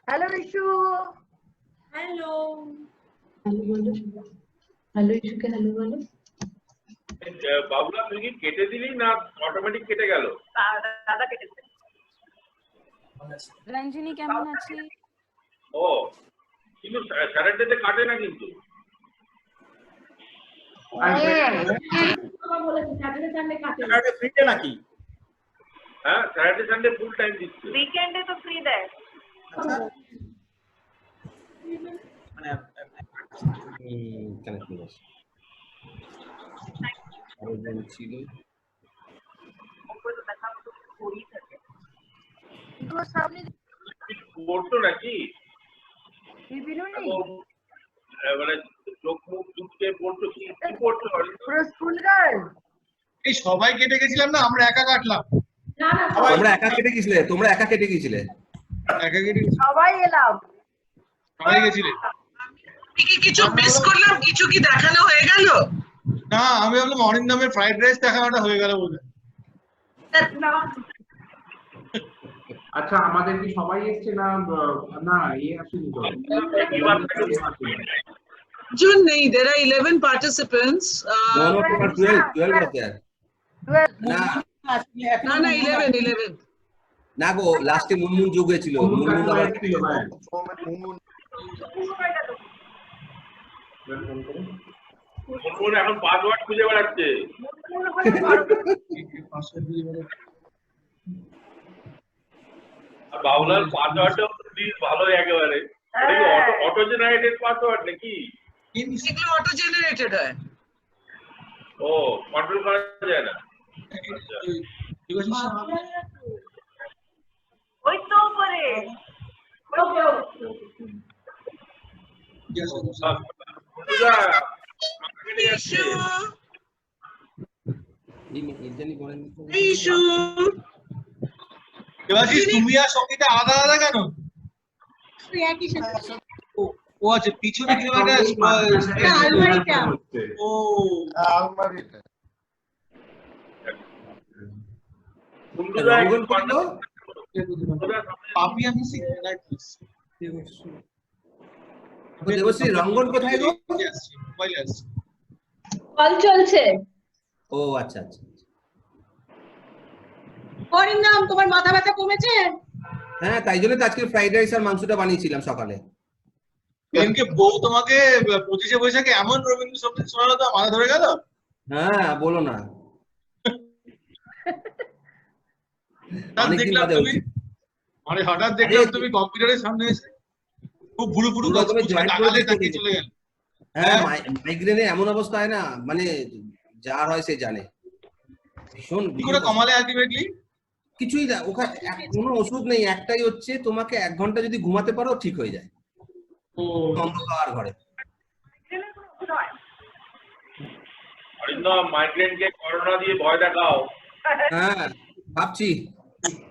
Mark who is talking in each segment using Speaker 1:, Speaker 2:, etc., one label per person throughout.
Speaker 1: Hello Vishu.
Speaker 2: Hello
Speaker 3: hello बोलो। Hello issue के hello बोलो।
Speaker 4: বাবুলা তুই কি কেটে দিলি না অটোমেটিক কেটে গেল?
Speaker 1: দাদা কেটেছে।
Speaker 2: রঞ্জিনী কেমন আছি?
Speaker 4: ও কিন্তু স্যাটারডেতে কাটে না কিন্তু।
Speaker 5: স্যাটারডে ফ্রিতে নাকি?
Speaker 4: হ্যাঁ স্যাটারডে সানডে ফুল টাইম দিচ্ছে।
Speaker 1: উইকেন্ডে তো ফ্রি দেয়।
Speaker 5: আচ্ছা মানে
Speaker 6: কানেক্ট করে আরেকজন ছিল
Speaker 4: পড়তো নাকি? মানে চোখ মুখ চুপকে পড়তো কি পড়তো?
Speaker 1: পুরো স্কুল গার্ল।
Speaker 5: এই সবাই কেটে গেছিলাম না, আমরা একা কাটলাম।
Speaker 6: তোমরা একা কেটে গিয়েছিলে
Speaker 5: একা কেটে
Speaker 1: সবাই এলাম।
Speaker 5: সবাই গেছিলে?
Speaker 7: কিছু মিস করলাম, কিছু কি দেখানো হয়ে গেল?
Speaker 5: না আমি ভাবলাম অরিন্দমের ফ্রাইড রাইস দেখানোটা হয়ে গেল বলে।
Speaker 8: আচ্ছা আমাদের কি সবাই এসছে না না ইয়ে আসেনি তো?
Speaker 7: Jun nahi, there are 11 participants.
Speaker 6: No, 12 was there.
Speaker 7: No, 11.
Speaker 6: না গো লাস্টে মুনমুন যোগ হয়েছিল। মুনমুন আবার
Speaker 4: মুনমুন এখন পাসওয়ার্ড খুঁজে বেড়াচ্ছে। বাবুলার পাসওয়ার্ডটা প্লিজ ভালো একেবারে। অটো জেনারেটেড পাসওয়ার্ড নাকি?
Speaker 7: এগুলো অটো জেনারেটেড হয়।
Speaker 4: ও কন্ট্রোল করা যায় না।
Speaker 1: ওই তো উপরে।
Speaker 5: দেবাশিস তুমি আর সঙ্গীতা আলাদা আলাদা কেন? ও আচ্ছা পিছনে কি একটা ও
Speaker 4: আলমারিটা
Speaker 6: রঙ্গন করলো
Speaker 5: পাপি আমি
Speaker 6: দেবশ্রী রঙ্গন কোথায় গো?
Speaker 3: কল চলছে।
Speaker 6: ও আচ্ছা আচ্ছা।
Speaker 3: অরিন্দম তোমার মাথা ব্যথা কমেছে?
Speaker 6: হ্যাঁ তাই জন্য তো আজকে ফ্রাইড রাইস আর মাংসটা বানিয়েছিলাম সকালে।
Speaker 5: এমকে বউ তোমাকে 25শে বৈশাখে এমন রবীন্দ্রসঙ্গীত শোনালো তো মাথা ধরে গেল।
Speaker 6: হ্যাঁ বলো না।
Speaker 5: দেখলাম তুমি মানে হঠাৎ দেখলাম তুমি কম্পিউটারের সামনে এসে খুব বুড়ো বুড়ো টাকালে তাকিয়ে চলে গেল।
Speaker 6: হ্যাঁ মাইগ্রেনে এমন অবস্থা হয় না, মানে যার হয় সে জানে। ভীষণ
Speaker 5: কি করে কমালে আলটিমেটলি?
Speaker 6: কিছুই না, ওখানে কোনো ওষুধ নেই, একটাই হচ্ছে তোমাকে 1 ঘন্টা যদি ঘুমাতে পারো ঠিক হয়ে যায়। অন্ধকার ঘরে।
Speaker 4: অরিন্দম মাইগ্রেনকে করোনা দিয়ে ভয় দেখাও।
Speaker 6: হ্যাঁ ভাবছি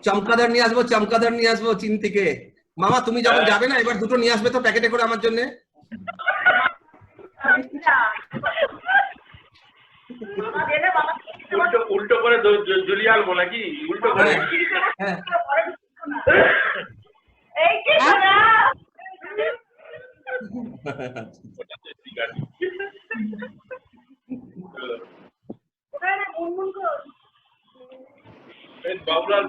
Speaker 6: চমকাদার নিয়ে আসবো চীন থেকে। মামা তুমি যখন যাবে না এবার দুটো নিয়ে আসবে তো প্যাকেটে করে আমার জন্য।
Speaker 4: উল্টো করে জুলিয়াল বলে কি উল্টো করে।
Speaker 1: এই কি করা?
Speaker 4: ঠিক আছে। বাবুলাল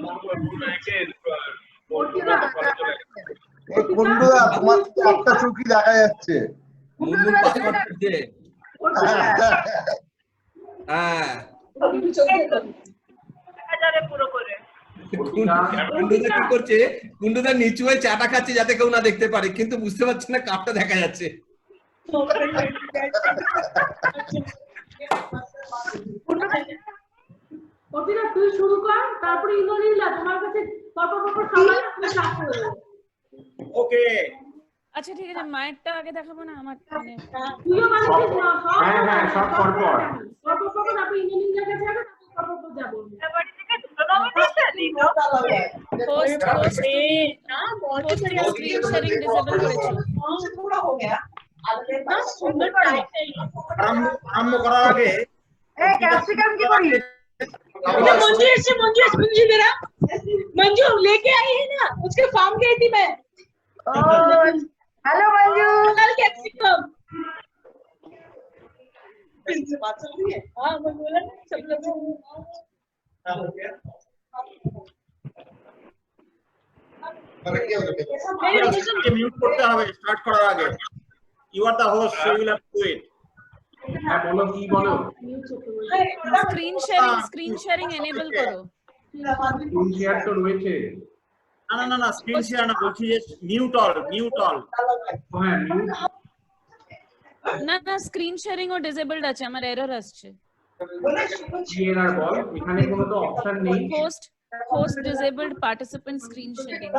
Speaker 9: বন্ধুরা তোমার একটা চুকি দেখা যাচ্ছে।
Speaker 6: মুনমুন পাসওয়ার্ড করছে। হ্যাঁ
Speaker 1: পুরো করে
Speaker 6: কুন্ডুদা কি করছে? কুন্ডুদা নিচু হয়ে চাটা খাচ্ছে যাতে কেউ না দেখতে পারে, কিন্তু বুঝতে পারছে না কাপটা দেখা যাচ্ছে।
Speaker 3: তুই শুরু কর, তারপরে ইন্দ্রনীলা তোমার কাছে
Speaker 5: ওকে
Speaker 2: আচ্ছা ঠিক আছে, মায়েরটা আগে দেখাবো না আমার মানে
Speaker 3: তুইও বানাচ্ছিস না?
Speaker 8: হ্যাঁ হ্যাঁ সব পরপর।
Speaker 3: তারপরে ইন্দ্রনীলার কাছে যাবে, তারপর যাবো।
Speaker 1: বাড়ি থেকে দুটো নমিনেশন দিল।
Speaker 2: পোস্ট স্ক্রিন শেয়ারিং ডিসেবল করেছো।
Speaker 5: আরম্ভ করার আগে
Speaker 1: এই ক্যাপসিকাম কি করি?
Speaker 3: मंजू जरा मंजू लेके आई है ना, उसके फार्म गई थी मैं।
Speaker 1: হ্যালো মঞ্জু।
Speaker 10: মিউট করতে হবে স্টার্ট করার আগে। You are the host, so you will have to do it.
Speaker 8: হ্যাঁ বলো, কি বলো?
Speaker 2: স্ক্রিন শেয়ারিং এনেবল করো।
Speaker 8: স্ক্রিন শেয়ার তো রয়েছে।
Speaker 10: না স্ক্রিন শেয়ার না, বলছি যে মিউট অল।
Speaker 8: হ্যাঁ মিউট।
Speaker 2: না স্ক্রিন শেয়ারিং ও ডিসেবলড আছে, আমার এরর আসছে।
Speaker 8: ক্লিয়ার বল, এখানে কোনো তো অপশন নেই।
Speaker 2: Host disabled participant screen sharing.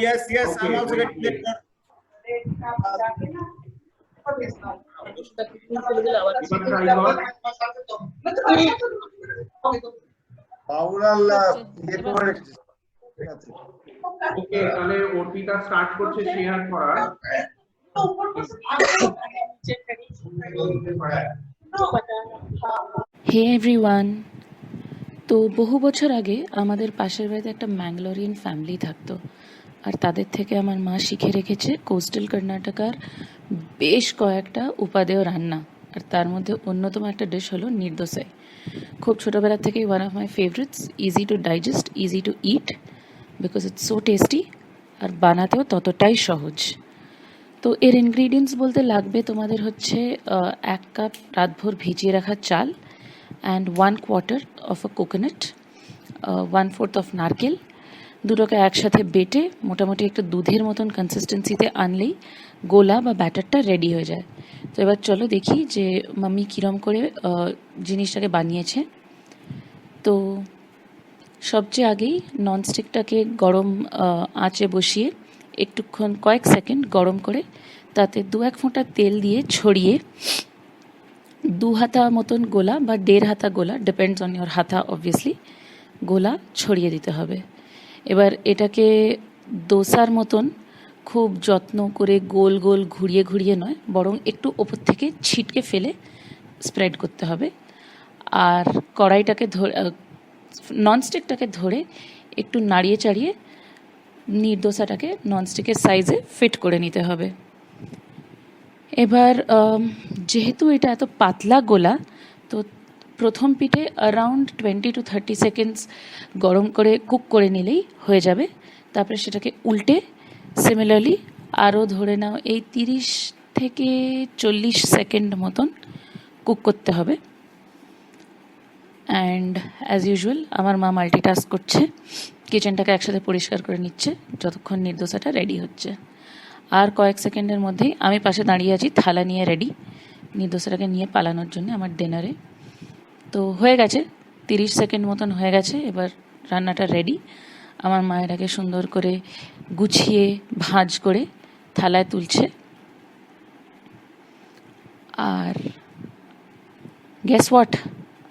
Speaker 10: Yes I am also getting it.
Speaker 9: পাউরাল ইয়ে করে রেখেছিস। ঠিক আছে।
Speaker 8: ওকে, তাহলে অর্পিতা স্টার্ট করছে শেয়ার করা।
Speaker 11: হে এভরিওয়ান, তো বহু বছর আগে আমাদের পাশের বাড়িতে একটা ম্যাঙ্গালোরিয়ান ফ্যামিলি থাকতো, আর তাদের থেকে আমার মা শিখে রেখেছে কোস্টাল কর্ণাটকার বেশ কয়েকটা উপাদেয় রান্না, আর তার মধ্যে অন্যতম একটা ডিশ হলো নির্দোসাই। খুব ছোটোবেলা থেকেই one of my favourites, easy to digest, easy to eat because it's so tasty, আর বানাতেও ততটাই সহজ। তো এর ইনগ্রিডিয়েন্টস বলতে লাগবে তোমাদের হচ্ছে 1 কাপ রাতভর ভিজিয়ে রাখা চাল, and 1/4 of a coconut, 1/4 of নারকেল, দুটোকে একসাথে বেটে মোটামুটি একটা দুধের মতন কনসিস্টেন্সিতে আনলেই গোলা বা ব্যাটারটা রেডি হয়ে যায়। তো এবার চলো দেখি যে মাম্মি কীরম করে জিনিসটাকে বানিয়েছে। তো সবচেয়ে আগেই ননস্টিকটাকে গরম আঁচে বসিয়ে একটুক্ষণ কয়েক সেকেন্ড গরম করে তাতে 2-1 ফোঁটা তেল দিয়ে ছড়িয়ে 2 হাতা মতন গোলা বা 1.5 হাতা গোলা, ডিপেন্ডস অন ইয়োর হাতা অবভিয়াসলি, গোলা ছড়িয়ে দিতে হবে। এবার এটাকে দোসার মতন খুব যত্ন করে গোল গোল ঘুরিয়ে ঘুরিয়ে নয়, বরং একটু ওপর থেকে ছিটকে ফেলে স্প্রেড করতে হবে। আর কড়াইটাকে ধরে ননস্টিকটাকে ধরে একটু নাড়িয়ে চাড়িয়ে নির্দোসাটাকে ননস্টিকের সাইজে ফিট করে নিতে হবে। এবার যেহেতু এটা এত পাতলা গোলা, তো প্রথম পিঠে অ্যারাউন্ড 20 to 30 সেকেন্ডস গরম করে কুক করে নিলেই হয়ে যাবে। তারপরে সেটাকে উল্টে সিমিলারলি আরও ধরে নাও এই 30 থেকে 40 সেকেন্ড মতন কুক করতে হবে। অ্যান্ড অ্যাজ ইউজুয়াল আমার মা মাল্টিটাস্ক করছে, কিচেনটাকে একসাথে পরিষ্কার করে নিচ্ছে যতক্ষণ নির্দোসাটা রেডি হচ্ছে। আর কয়েক সেকেন্ডের মধ্যেই আমি পাশে দাঁড়িয়ে আছি থালা নিয়ে রেডি নির্দোসাটাকে নিয়ে পালানোর জন্য আমার ডিনারে। তো হয়ে গেছে, 30 সেকেন্ড মতন হয়ে গেছে। এবার রান্নাটা রেডি। আমার মা এটাকে সুন্দর করে গুছিয়ে ভাঁজ করে থালায় তুলছে। আর গেস হোয়াট,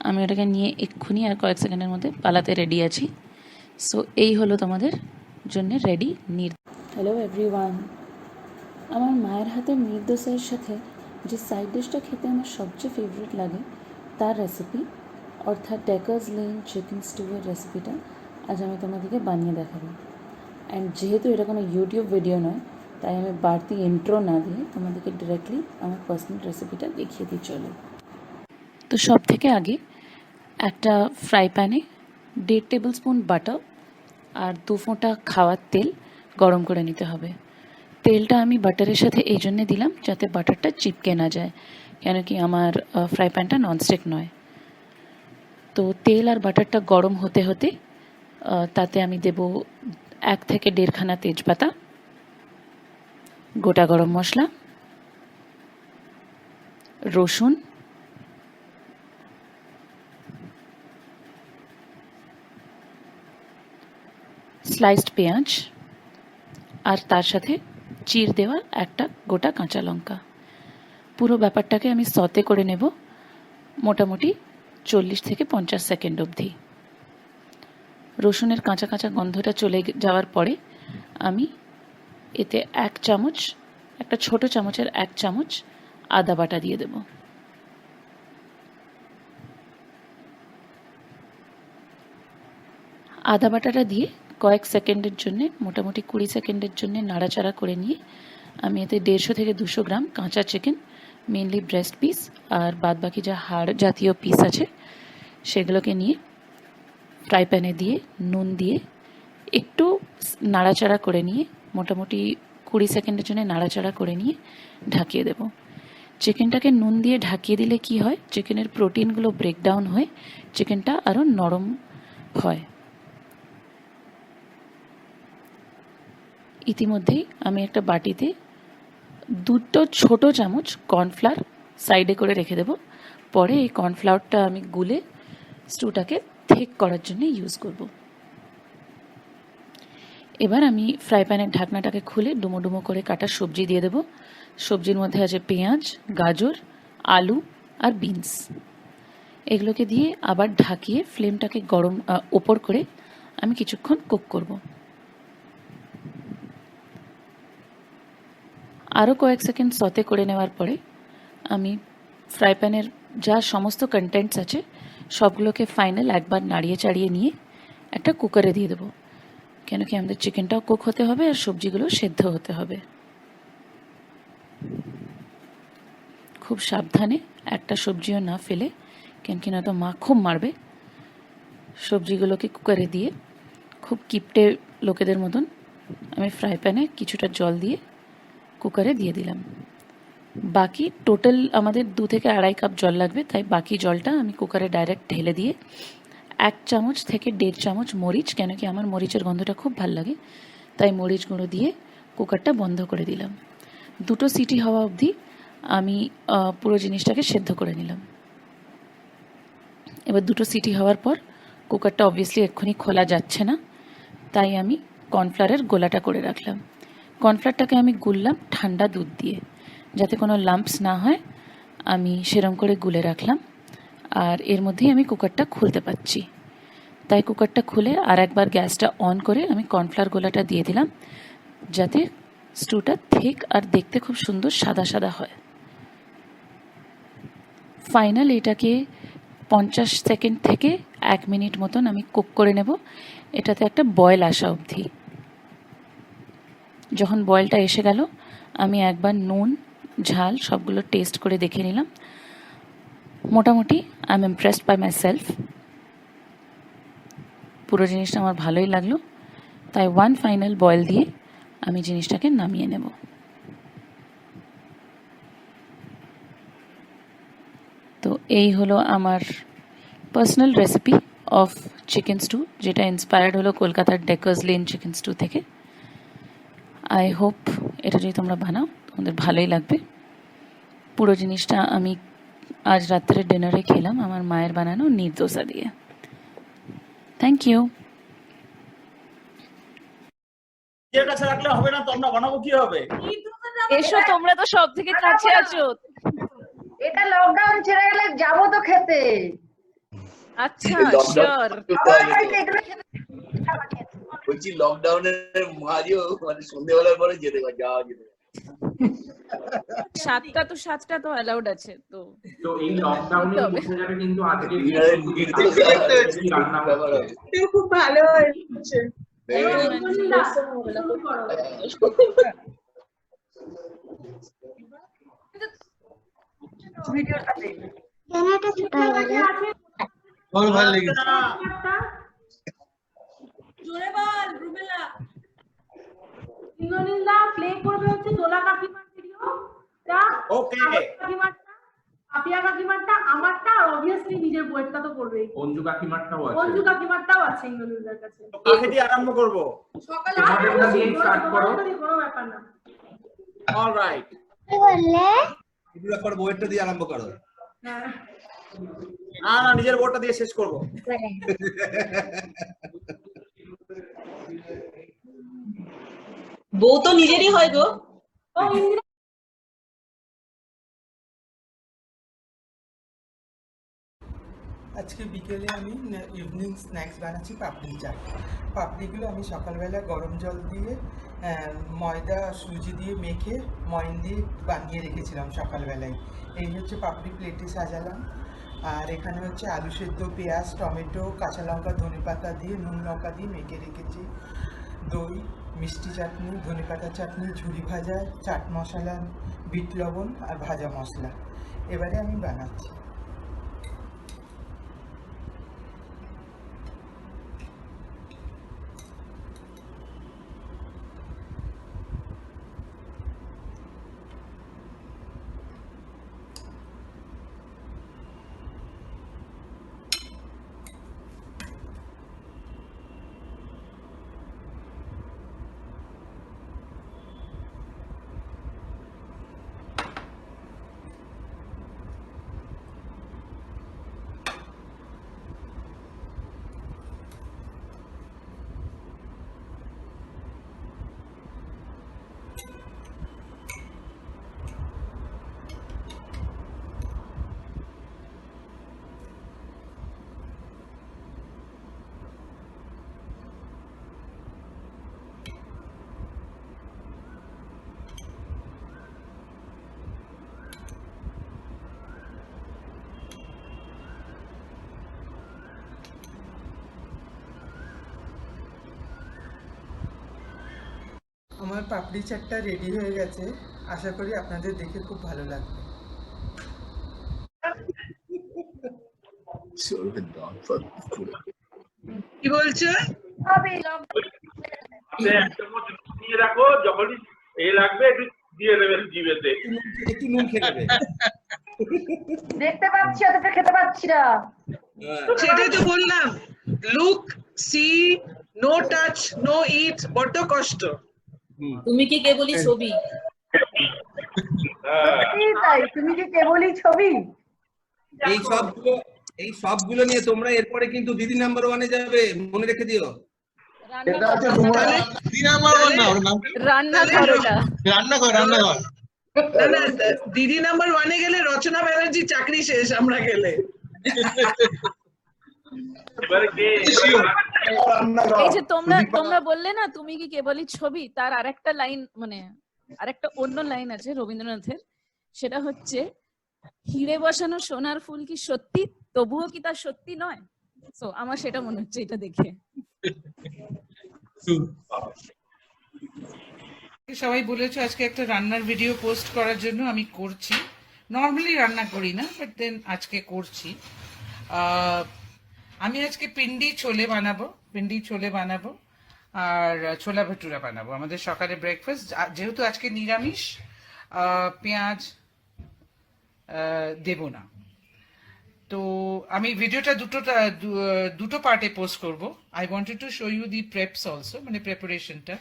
Speaker 11: আমি ওটাকে নিয়ে এক্ষুনি আর কয়েক সেকেন্ডের মধ্যে পালাতে রেডি আছি। সো এই হলো তোমাদের জন্য রেডি হ্যালো এভরিওয়ান, আমার মায়ের হাতের নির্দোসাইয়ের সাথে যে সাইড ডিশটা খেতে আমার সবচেয়ে ফেভারিট লাগে তার রেসিপি, অর্থাৎ ডেকার্স লেন চিকেন স্টুয়ের রেসিপিটা আজ আমি তোমাদেরকে বানিয়ে দেখাবো। অ্যান্ড যেহেতু এটা কোনো ইউটিউব ভিডিও নয়, তাই আমি বাড়তি ইন্ট্রো না দিয়ে তোমাদেরকে ডিরেক্টলি আমার পার্সোনাল রেসিপিটা দেখিয়ে দিই চলো। তো সব থেকে আগে একটা ফ্রাই প্যানে 1.5 টেবিল স্পুন বাটার আর 2 ফোঁটা খাওয়ার তেল গরম করে নিতে হবে। তেলটা আমি বাটারের সাথে এই জন্যে দিলাম যাতে বাটারটা চিপকে না যায়, কেন কি আমার ফ্রাই প্যানটা ননস্টিক নয়। তো তেল আর বাটারটা গরম হতে হতে তাতে আমি দেব 1 থেকে 1.5 খানা তেজপাতা, গোটা গরম মশলা, রসুন, স্লাইসড পেঁয়াজ, আর তার সাথে চির দেওয়া একটা গোটা কাঁচা লঙ্কা। পুরো ব্যাপারটাকে আমি সতে করে নেব মোটামুটি 40 থেকে 50 সেকেন্ড অবধি। রসুনের কাঁচা কাঁচা গন্ধটা চলে যাওয়ার পরে আমি এতে 1 চামচ, একটা ছোট চামচের 1 চামচ আদা বাটা দিয়ে দেব। আদা বাটাটা দিয়ে কয়েক সেকেন্ডের জন্যে, মোটামুটি 20 সেকেন্ডের জন্যে নাড়াচাড়া করে নিয়ে আমি এতে 150 থেকে 200 গ্রাম কাঁচা চিকেন, মেনলি ব্রেস্ট পিস আর বাদবাকি যা হাড় জাতীয় পিস আছে সেগুলোকে নিয়ে ফ্রাই প্যানে দিয়ে নুন দিয়ে একটু নাড়াচাড়া করে নিয়ে মোটামুটি 20 সেকেন্ডের জন্য নাড়াচাড়া করে নিয়ে ঢাকিয়ে দেব। চিকেনটাকে নুন দিয়ে ঢাকিয়ে দিলে কি হয়, চিকেনের প্রোটিনগুলো ব্রেকডাউন হয়ে চিকেনটা আরও নরম হয়। ইতিমধ্যেই আমি একটা বাটিতে 2 ছোট চামচ কর্নফ্লাওয়ার সাইডে করে রেখে দেব। পরে এই কর্নফ্লাওয়ারটা আমি গুলে স্টুটাকে ঠিক করার জন্য ইউজ করব। এবার আমি ফ্রাই প্যানের ঢাকনাটাকে খুলে ডুমো ডুমো করে কাটা সবজি দিয়ে দেব। সবজির মধ্যে আছে পেঁয়াজ, গাজর, আলু আর বিনস। এগুলোকে দিয়ে আবার ঢাকিয়ে ফ্লেমটাকে গরম ওপর করে আমি কিছুক্ষণ কুক করব। আরও কয়েক সেকেন্ড সতে করে নেওয়ার পরে আমি ফ্রাই প্যানের যা সমস্ত কন্টেন্টস আছে সবগুলোকে ফাইনাল একবার নাড়িয়ে চাড়িয়ে নিয়ে একটা কুকারে দিয়ে দেবো, কেন কি আমাদের চিকেনটাও কুক হতে হবে আর সবজিগুলো সেদ্ধ হতে হবে। খুব সাবধানে, একটা সবজিও না ফেলে, কেন কি না তো মা খুব মারবে। সবজিগুলোকে কুকারে দিয়ে খুব কিপটে লোকেদের মতন আমি ফ্রাই প্যানে কিছুটা জল দিয়ে কুকারে দিয়ে দিলাম। বাকি টোটাল আমাদের 2 থেকে 2.5 কাপ জল লাগবে, তাই বাকি জলটা আমি কুকারে ডাইরেক্ট ঢেলে দিয়ে 1 চামচ থেকে 1.5 চামচ মরিচ, কেন কি আমার মরিচের গন্ধটা খুব ভালো লাগে, তাই মরিচ গুঁড়ো দিয়ে কুকারটা বন্ধ করে দিলাম। 2টো সিটি হওয়া অবধি আমি পুরো জিনিসটাকে সেদ্ধ করে নিলাম। এবার 2টো সিটি হওয়ার পর কুকারটা অবভিয়াসলি এক্ষুনি খোলা যাচ্ছে না, তাই আমি কর্নফ্লাওয়ারের গোলাটা করে রাখলাম। কর্নফ্লাওয়ারটাকে আমি গুললাম ঠান্ডা দুধ দিয়ে, যাতে কোনো লাম্পস না হয়, আমি সেরম করে গুলে রাখলাম। আর এর মধ্যেই আমি কুকারটা খুলতে পারছি, তাই কুকারটা খুলে আর একবার গ্যাসটা অন করে আমি কর্নফ্লাওয়ার গোলাটা দিয়ে দিলাম, যাতে স্টুটা ঠিক আর দেখতে খুব সুন্দর সাদা সাদা হয়। ফাইনাল এটাকে 50 সেকেন্ড থেকে 1 মিনিট মতন আমি কুক করে নেব, এটাতে একটা বয়েল আসা অবধি। যখন বয়েলটা এসে গেল আমি একবার নুন ঝাল সবগুলো টেস্ট করে দেখে নিলাম। মোটামুটি I am impressed by my self. পুরো জিনিসটা আমার ভালোই লাগলো, তাই 1 ফাইনাল বয়েল দিয়ে আমি জিনিসটাকে নামিয়ে নেব। তো এই হলো আমার personal recipe of chicken stew, যেটা ইন্সপায়ার্ড হলো কলকাতার ডেকার্স লেন চিকেন স্টু থেকে। আই হোপ এটা যদি তোমরা বানাও তোমাদের ভালোই লাগবে। পুরো জিনিসটা আমি আজ রাত্রে ডিনারে খেলাম আমার মায়ের বানানো নির্দোসা দিয়ে। Thank you.
Speaker 10: নিজের কাছে রাখলে হবে না, তোমরা বানাবো কি হবে?
Speaker 2: এসো, তোমরা তো সব থেকে কাছে আছো।
Speaker 1: এটা লকডাউন ছেড়ে গেলে যাবো তো খেতে।
Speaker 2: আচ্ছা, শিওর।
Speaker 12: বলছি লকডাউনের মাঝেও মানে সন্ধ্যেবেলার পরে যেতে যাওয়া যেতে
Speaker 2: 7টা তো অ্যালাউড আছে। তো
Speaker 8: এই লকডাউনে বসে যাবে, কিন্তু আজকে
Speaker 7: খুব ভালো হয়েছে।
Speaker 5: ভালো লেগেছে।
Speaker 1: জোরে বল রুবেলা। ইন্দ্রনীলদা প্লে করবে হচ্ছে দোলা কাকিমার ভিডিওটা।
Speaker 10: ওকে।
Speaker 1: পাপিয়া কাকিমারটা, আমারটা, আর অবভিয়াসলি নিজের বইটা তো করবেই।
Speaker 8: অঞ্জু কাকিমারটাও আছে।
Speaker 1: অঞ্জু কাকিমারটাও আছে ইন্দ্রনীলদার কাছে।
Speaker 10: কাকে দিয়ে আরম্ভ করব?
Speaker 1: সকালে
Speaker 8: তোমাদেরটা দিয়ে স্টার্ট করো।
Speaker 1: কোনো ব্যাপার না।
Speaker 10: অলরাইট।
Speaker 6: কি বললে? এগুলো পর বইটা দিয়ে আরম্ভ করো।
Speaker 1: হ্যাঁ।
Speaker 10: না, নিজের বোর্ডটা দিয়ে শেষ করব।
Speaker 7: বউ তো নিজেরই হয় গো।
Speaker 13: আজকে বিকেলে আমি ইভিনিং স্ন্যাক্স বানাচ্ছি পাপড়ি চাট। পাপড়িগুলো আমি সকালবেলা গরম জল দিয়ে ময়দা সুজি দিয়ে মেখে ময়ন দিয়ে বানিয়ে রেখেছিলাম সকালবেলায়। এই হচ্ছে পাপড়ি, প্লেটে সাজালাম। আর এখানে হচ্ছে আলু সেদ্ধ, পেঁয়াজ, টমেটো, কাঁচা লঙ্কা, ধনেপাতা দিয়ে নুন লঙ্কা দিয়ে মেখে রেখেছি। দই, মিষ্টি চাটনি, ধনেপাতা চাটনি, ঝুরি ভাজা, চাট মশলা, বিট লবণ আর ভাজা মশলা। এবারে আমি বানাচ্ছি। আমার পাপড়ি চাটটা রেডি হয়ে গেছে। আশা করি আপনাদের দেখে খুব ভালো লাগবে।
Speaker 7: কি বলছো?
Speaker 4: এক চামচ নিয়ে রাখো, যখনই লাগবে একটু দিয়ে নেবেন জিভেতে,
Speaker 6: একটু নুন খেয়ে নেবে।
Speaker 1: দেখতে পাচ্ছি অথচ খেতে পাচ্ছি না।
Speaker 7: সেটাই তো বললাম, look, see, no touch, no eat, বড্ড কষ্ট।
Speaker 3: তুমি কি কেবলই ছবি?
Speaker 1: তাই তুমি কি কেবলই ছবি?
Speaker 6: এই সবগুলো নিয়ে তোমরা এরপরে কিন্তু দিদি নাম্বার 1-এ যাবে, মনে রেখে দিও।
Speaker 5: রান্নাঘর
Speaker 7: না, দিদি নাম্বার 1-এ গেলে রচনা ব্যানার্জি চাকরি শেষ, আমরা গেলে।
Speaker 2: এই যে তোমরা বললে না তুমি কি কেবলই ছবি, তার আরেকটা লাইন, মানে আরেকটা অন্য লাইন আছে রবীন্দ্রনাথের, সেটা হচ্ছে হিরে বসানো সোনার ফুল কি সত্যি, তবুও কি তা সত্যি নয়। সো আমার সেটা মনে হচ্ছে এটা দেখে।
Speaker 13: সবাই বলেছে আজকে একটা রান্নার ভিডিও পোস্ট করার জন্য, আমি করছি। নর্মালি রান্না করি না, বাট দেন আজকে করছি। আমি আজকে পিন্ডি ছোলে বানাবো আর ছোলা ভটুরা বানাবো আমাদের সকালে ব্রেকফাস্ট। যেহেতু আজকে নিরামিষ, পেঁয়াজ দেব না, তো আমি ভিডিওটা দুটো পার্টে পোস্ট করব। I wanted to show you the preps also, মানে প্রেপারেশনটা।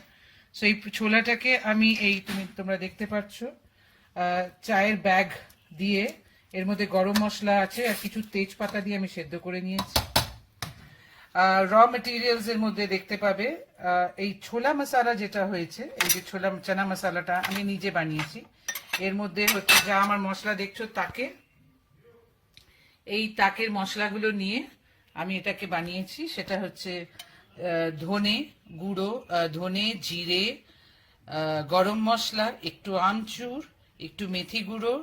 Speaker 13: সো এই ছোলাটাকে আমি তোমরা দেখতে পাচ্ছ, চায়ের ব্যাগ দিয়ে, এর মধ্যে গরম মশলা আছে আর কিছু তেজপাতা দিয়ে আমি সেদ্ধ করে নিয়েছি। র মেটেরিয়ালস এর মধ্যে দেখতে পাবে এই ছোলা মশলা যেটা হয়েছে, এই যে ছোলা চানা মশলাটা আমি নিজে বানিয়েছি। এর মধ্যে হচ্ছে যা আমার মশলা দেখছো তাকের মশলাগুলো নিয়ে আমি এটাকে বানিয়েছি। সেটা হচ্ছে ধনে গুঁড়ো, ধনে, জিরে, গরম মশলা, একটু আমচুর, একটু মেথি গুঁড়ো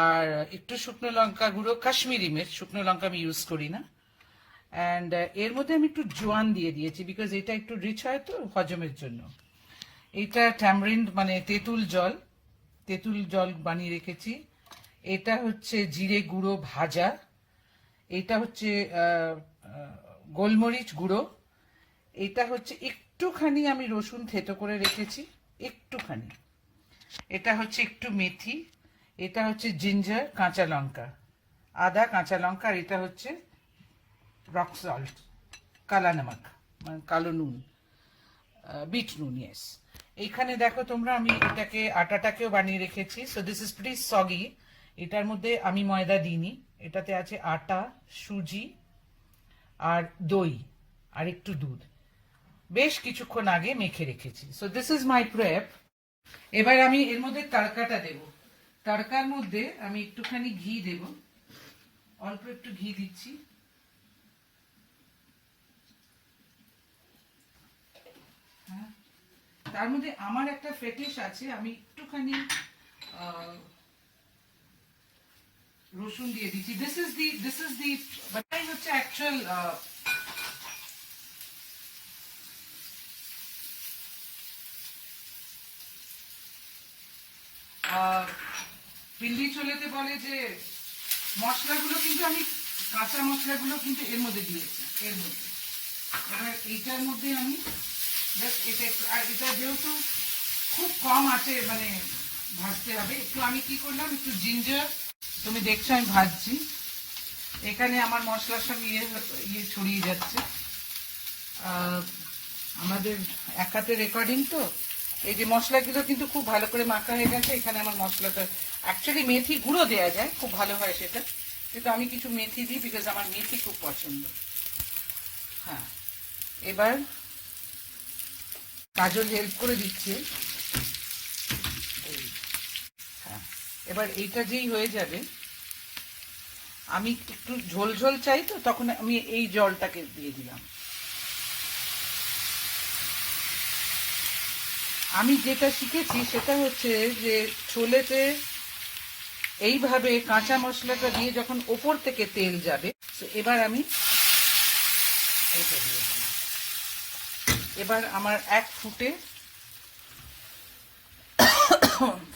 Speaker 13: আর একটু শুকনো লঙ্কা গুঁড়ো, কাশ্মীরি মির্চ, শুকনো লঙ্কা আমি ইউজ করি না। অ্যান্ড এর মধ্যে আমি একটু জোয়ান দিয়ে দিয়েছি, বিকজ এটা একটু রিচ হয় তো হজমের জন্য। এটা ট্যামরিন্ড মানে তেঁতুল জল বানিয়ে রেখেছি। এটা হচ্ছে জিরে গুঁড়ো ভাজা, এটা হচ্ছে গোলমরিচ গুঁড়ো, এটা হচ্ছে একটুখানি আমি রসুন থেতো করে রেখেছি, একটুখানি। এটা হচ্ছে একটু মেথি, এটা হচ্ছে জিঞ্জার, কাঁচা লঙ্কা, আদা, কাঁচা লঙ্কা, আর এটা হচ্ছে রক সল্ট, কালা নমক মানে কালো নুন, বিট নুন। ইয়েস, এইখানে দেখো তোমরা আমি এটাকে আটাটাকেও বানিয়ে রেখেছি। So this is pretty soggy. এটার মধ্যে আমি ময়দা দিইনি, এটাতে আছে আটা, সুজি আর দই আর একটু দুধ, বেশ কিছুক্ষণ আগে মেখে রেখেছি। So this is my prep. এবার আমি এর মধ্যে তড়কাটা দেব। তড়কার মধ্যে আমি একটুখানি ঘি দেব, অল্প একটু ঘি দিচ্ছি। তার মধ্যে আমার একটা ফেটিশ আছে, আমি একটুখানি রসুন দিয়ে দিচ্ছি। দিস ইজ দি বাটাই হচ্ছে অ্যাকচুয়াল পিন্ডি ছোলেতে বলে যে মশলাগুলো কিন্তু আমি কাঁচা মশলাগুলো কিন্তু এর মধ্যে দিয়েছি, এর মধ্যে। এবার এইটার মধ্যে আমি জাস্ট এটা একটু, আর এটা যেহেতু খুব কম আছে মানে ভাজতে হবে, একটু আমি কি করলাম, একটু জিঞ্জার, তুমি দেখছো আমি ভাজছি, এখানে আমার মশলার সঙ্গে ইয়ে ছড়িয়ে যাচ্ছে। আমাদের এক হাতে রেকর্ডিং তো, এই যে মশলাগুলো কিন্তু খুব ভালো করে মাখা হয়ে গেছে। এখানে আমার মশলাটা অ্যাকচুয়ালি মেথি গুঁড়ো দেওয়া যায়, খুব ভালো হয় সেটা, কিন্তু আমি কিছু মেথি দিই বিকজ আমার মেথি খুব পছন্দ। হ্যাঁ, এবার কাজল হেল্প করে দিচ্ছে। হ্যাঁ, এবার এইটা যেই হয়ে যাবে, আমি একটু ঝোল ঝোল চাই তো, তখন আমি এই জলটাকে দিয়ে দিলাম। আমি যেটা শিখেছি সেটা হচ্ছে যে ছোলেতে এইভাবে কাঁচা মশলাটা দিয়ে যখন ওপর থেকে তেল যাবে, এবার আমি এইটা দিয়ে দিলাম। এবার আমার এক ফুটে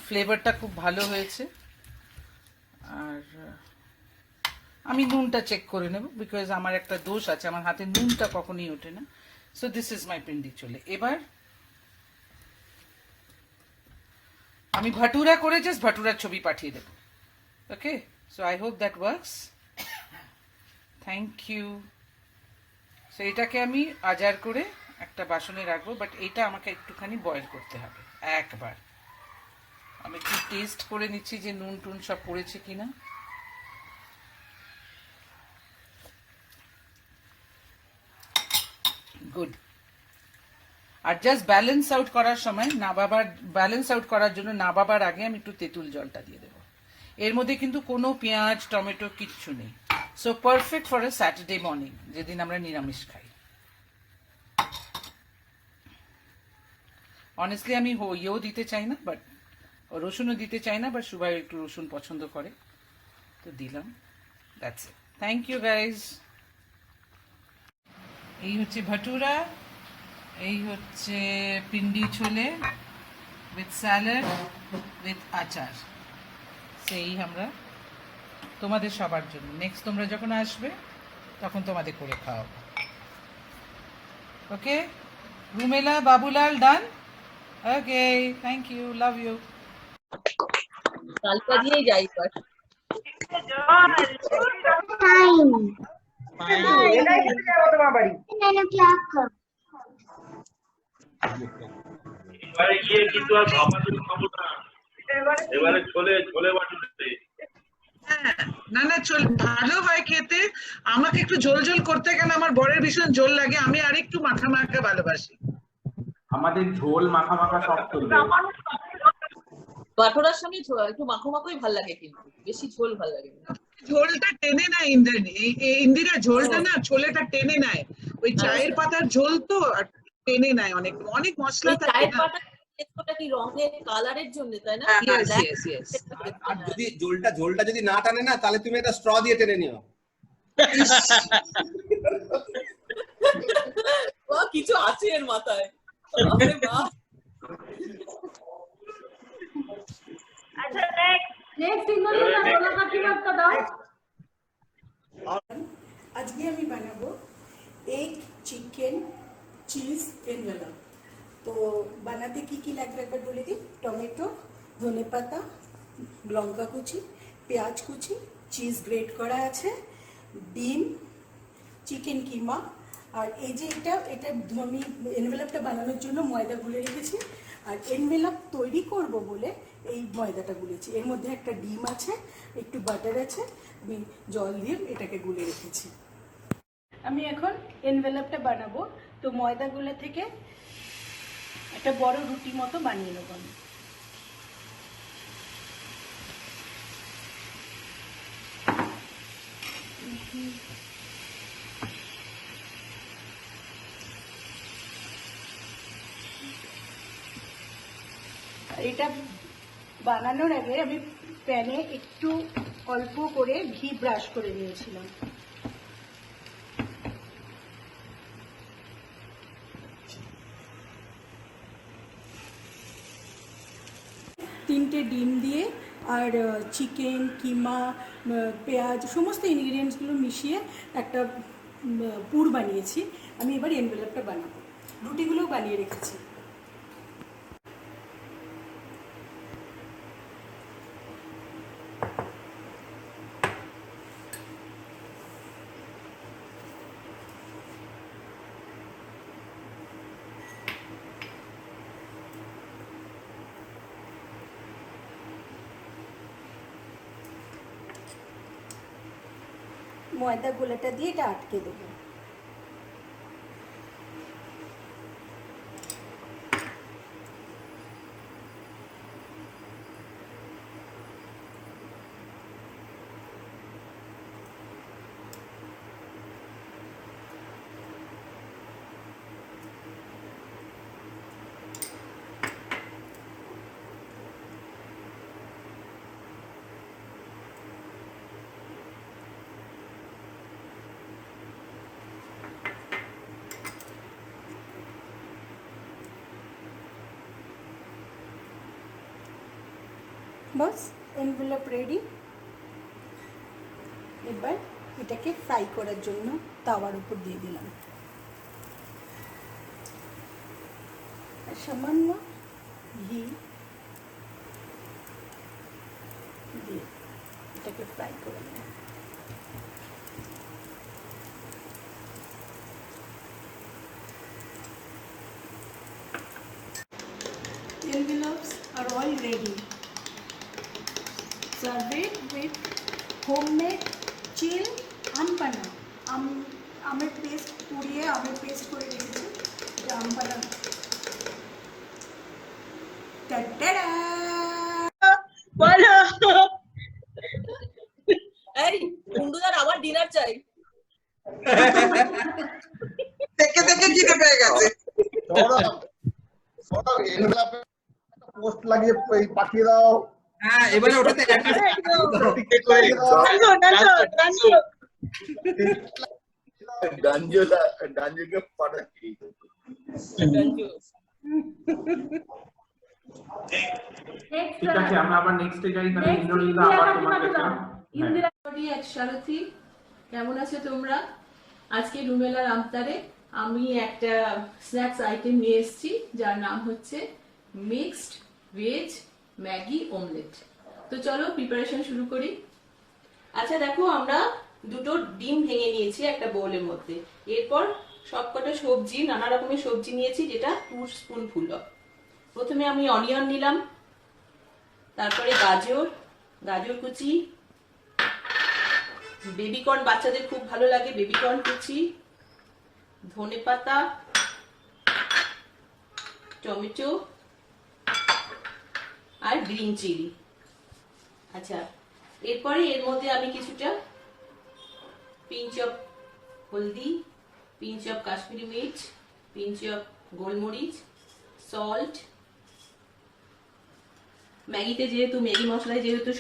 Speaker 13: ফ্লেভারটা খুব ভালো হয়েছে। আর আমি নুনটা চেক করে নেব বিকজ আমার একটা দোষ আছে, আমার হাতে নুনটা কখনোই ওঠে না। So this is my Pindi chole. এবার আমি ভাটুরা করে জাস্ট ভাটুরার ছবি পাঠিয়ে দেব। Okay, so I hope that works. Thank you. So এটাকে আমি আজার করে একটা বাসনে রাখবো, বাট এটা আমাকে একটুখানি বয়েল করতে হবে একবার। আমি একটু টেস্ট করে নিচ্ছি যে নুন টুন সব পড়েছে কিনা। গুড। আর জাস্ট ব্যালেন্স আউট করার সময় ব্যালেন্স আউট করার জন্য নাবাবার আগে আমি একটু তেঁতুল জলটা দিয়ে দেবো। এর মধ্যে কিন্তু কোনো পেঁয়াজ টমেটো কিচ্ছু নেই। So perfect for a Saturday morning, যেদিন আমরা নিরামিষ খাই। অনেস্টলি আমি ইয়েও দিতে চাই না, বাট রসুনও দিতে চাই না, বাট সুভাই একটু রসুন পছন্দ করে, তো দিলাম। That's it. Thank you guys. এই হচ্ছে ভাটুরা, এই হচ্ছে pindi chole with salad with achar. সেই আমরা তোমাদের সবার জন্য নেক্সট তোমরা যখন আসবে তখন তোমাদের করে খাওয়াবো। ওকে, রুমেলা, বাবুলাল, ডান? ওকে, থ্যাংক ইউ, লাভ ইউ।
Speaker 12: কালকা দিয়ে যাই পার।
Speaker 4: এবারে গিয়ে কিন্তু আর ভাপাতে খাবো না, এবারে ছোলে বাটুতে।
Speaker 7: না না, ভালো হয় খেতে। আমাকে একটু ঝোল ঝোল করতে গেলে আমার বরের ভীষণ ঝোল লাগে, আমি আরেকটু মাখা মাখা ভালোবাসি।
Speaker 8: আমাদের ঝোল মাখা মাখা সব চলবে।
Speaker 12: বাটোরার সঙ্গে একটু মাখো মাখোই ভাল লাগে, কিন্তু বেশি ঝোল ভাল লাগে না।
Speaker 7: ঝোলটা টেনে নেয় ইন্দিরা, ঝোলটা না ছোলেটা টেনে নেয়। ওই চায়ের পাতার ঝোল তো টেনে নেয়, অনেক অনেক মশলা থাকে।
Speaker 12: চায়ের পাতা কি রঙের কালারের জন্য, তাই না?
Speaker 6: আর যদি ঝোলটা যদি না টানে না, তাহলে তুমি একটা স্ট্র দিয়ে টেনে নিও।
Speaker 12: কিছু আছে এর মাথায়।
Speaker 1: আচ্ছা, নেক্সট ইন্দ্রনীল দোলা কাকিমাটা দাও।
Speaker 14: আজকে আমি বানাবো এগ চিকেন চিজ এনভেলপ। তো বানাতে কি কি লাগবে একবার বলে দিই। টমেটো, ধনেপাতা, লঙ্কা কুচি, পেঁয়াজ কুচি, চিজ গ্রেট করা আছে, ডিম, চিকেন কিমা, আর এই যে এটা আমি এনভেলপটা বানানোর জন্য ময়দা গুলে রেখেছি। আর এনভেলপ তৈরি করব বলে এই ময়দাটা গুলেছি। এর মধ্যে একটা ডিম আছে, একটু বাটার আছে, আমি জল দিয়ে এটাকে গুলে রেখেছি। আমি এখন এনভেলপটা বানাবো। তো ময়দাগুলো থেকে একটা বড় রুটি মতো বানিয়ে নেব আমি। এটা বানানোর আগে আমি প্যানে একটু অল্প করে ঘি ব্রাশ করে নিয়েছিলাম। তিনটে ডিম দিয়ে আর চিকেন, কিমা, পেঁয়াজ সমস্ত ইনগ্রিডিয়েন্টসগুলো মিশিয়ে একটা পুর বানিয়েছি। আমি এবার এনভেলপটা বানাবো। রুটিগুলোও বানিয়ে রেখেছি। ময়দা গোলাটা দিয়ে এটা আটকে দেবো। বাস এনভেলপ রেডি। এবার এটাকে ফ্রাই করার জন্য তাওয়ার উপর দিয়ে দিলাম। আর সামান্য ঘি দিয়ে এটাকে ফ্রাই করে নিলাম। Envelopes are all ready. Serve it with homemade chill আমপানা। আমের পেস্ট পুড়িয়ে আমের পেস্ট করে রেখেছি, এটা আমপানা। টাটা
Speaker 15: বলো এই কুন্ডুদার আবার ডিনার চাই।
Speaker 7: থেকে থেকে খিদে পেয়ে গেছে।
Speaker 9: পোস্ট লাগিয়ে পাঠিয়ে দাও।
Speaker 6: হ্যাঁ, এবারে ওটাতে
Speaker 12: ডাঞ্জুকে পাঠাচ্ছি।
Speaker 8: ঠিক আছে, আমরা আবার নেক্সটে যাই। তাহলে ইন্দ্রনীলা আবার তোমার কাছে।
Speaker 1: ইন্দিরা এক সারথি, কেমন আছো তোমরা? আজকে রুমেলার আমতারে আমি একটা স্ন্যাক্স আইটেম নিয়ে এসেছি, যার নাম হচ্ছে মিক্সড ভেজ ম্যাগি অমলেট। তো চলো প্রিপারেশন শুরু করি। আচ্ছা দেখো, আমরা দুটো ডিম ভেঙে নিয়েছি একটা বোলের মধ্যে। এরপর সবকটা সবজি, নানা রকমের সবজি নিয়েছি, যেটা 2 স্পুনফুল। প্রথমে আমি অনিয়ন নিলাম, তারপরে গাজর কুচি, বেবিকর্ন, বাচ্চাদের খুব ভালো লাগে বেবিকর্ন কুচি, ধনেপাতা, টমেটো আর গ্রিন চিলি। আচ্ছা, এরপরে এর মধ্যে আমি কিছুটা pinch of haldi, pinch of Kashmiri মির্চ, পিঞ্চ অফ গোলমরিচ, সল্ট। ম্যাগিতে যেহেতু ম্যাগি মশলায় যেহেতু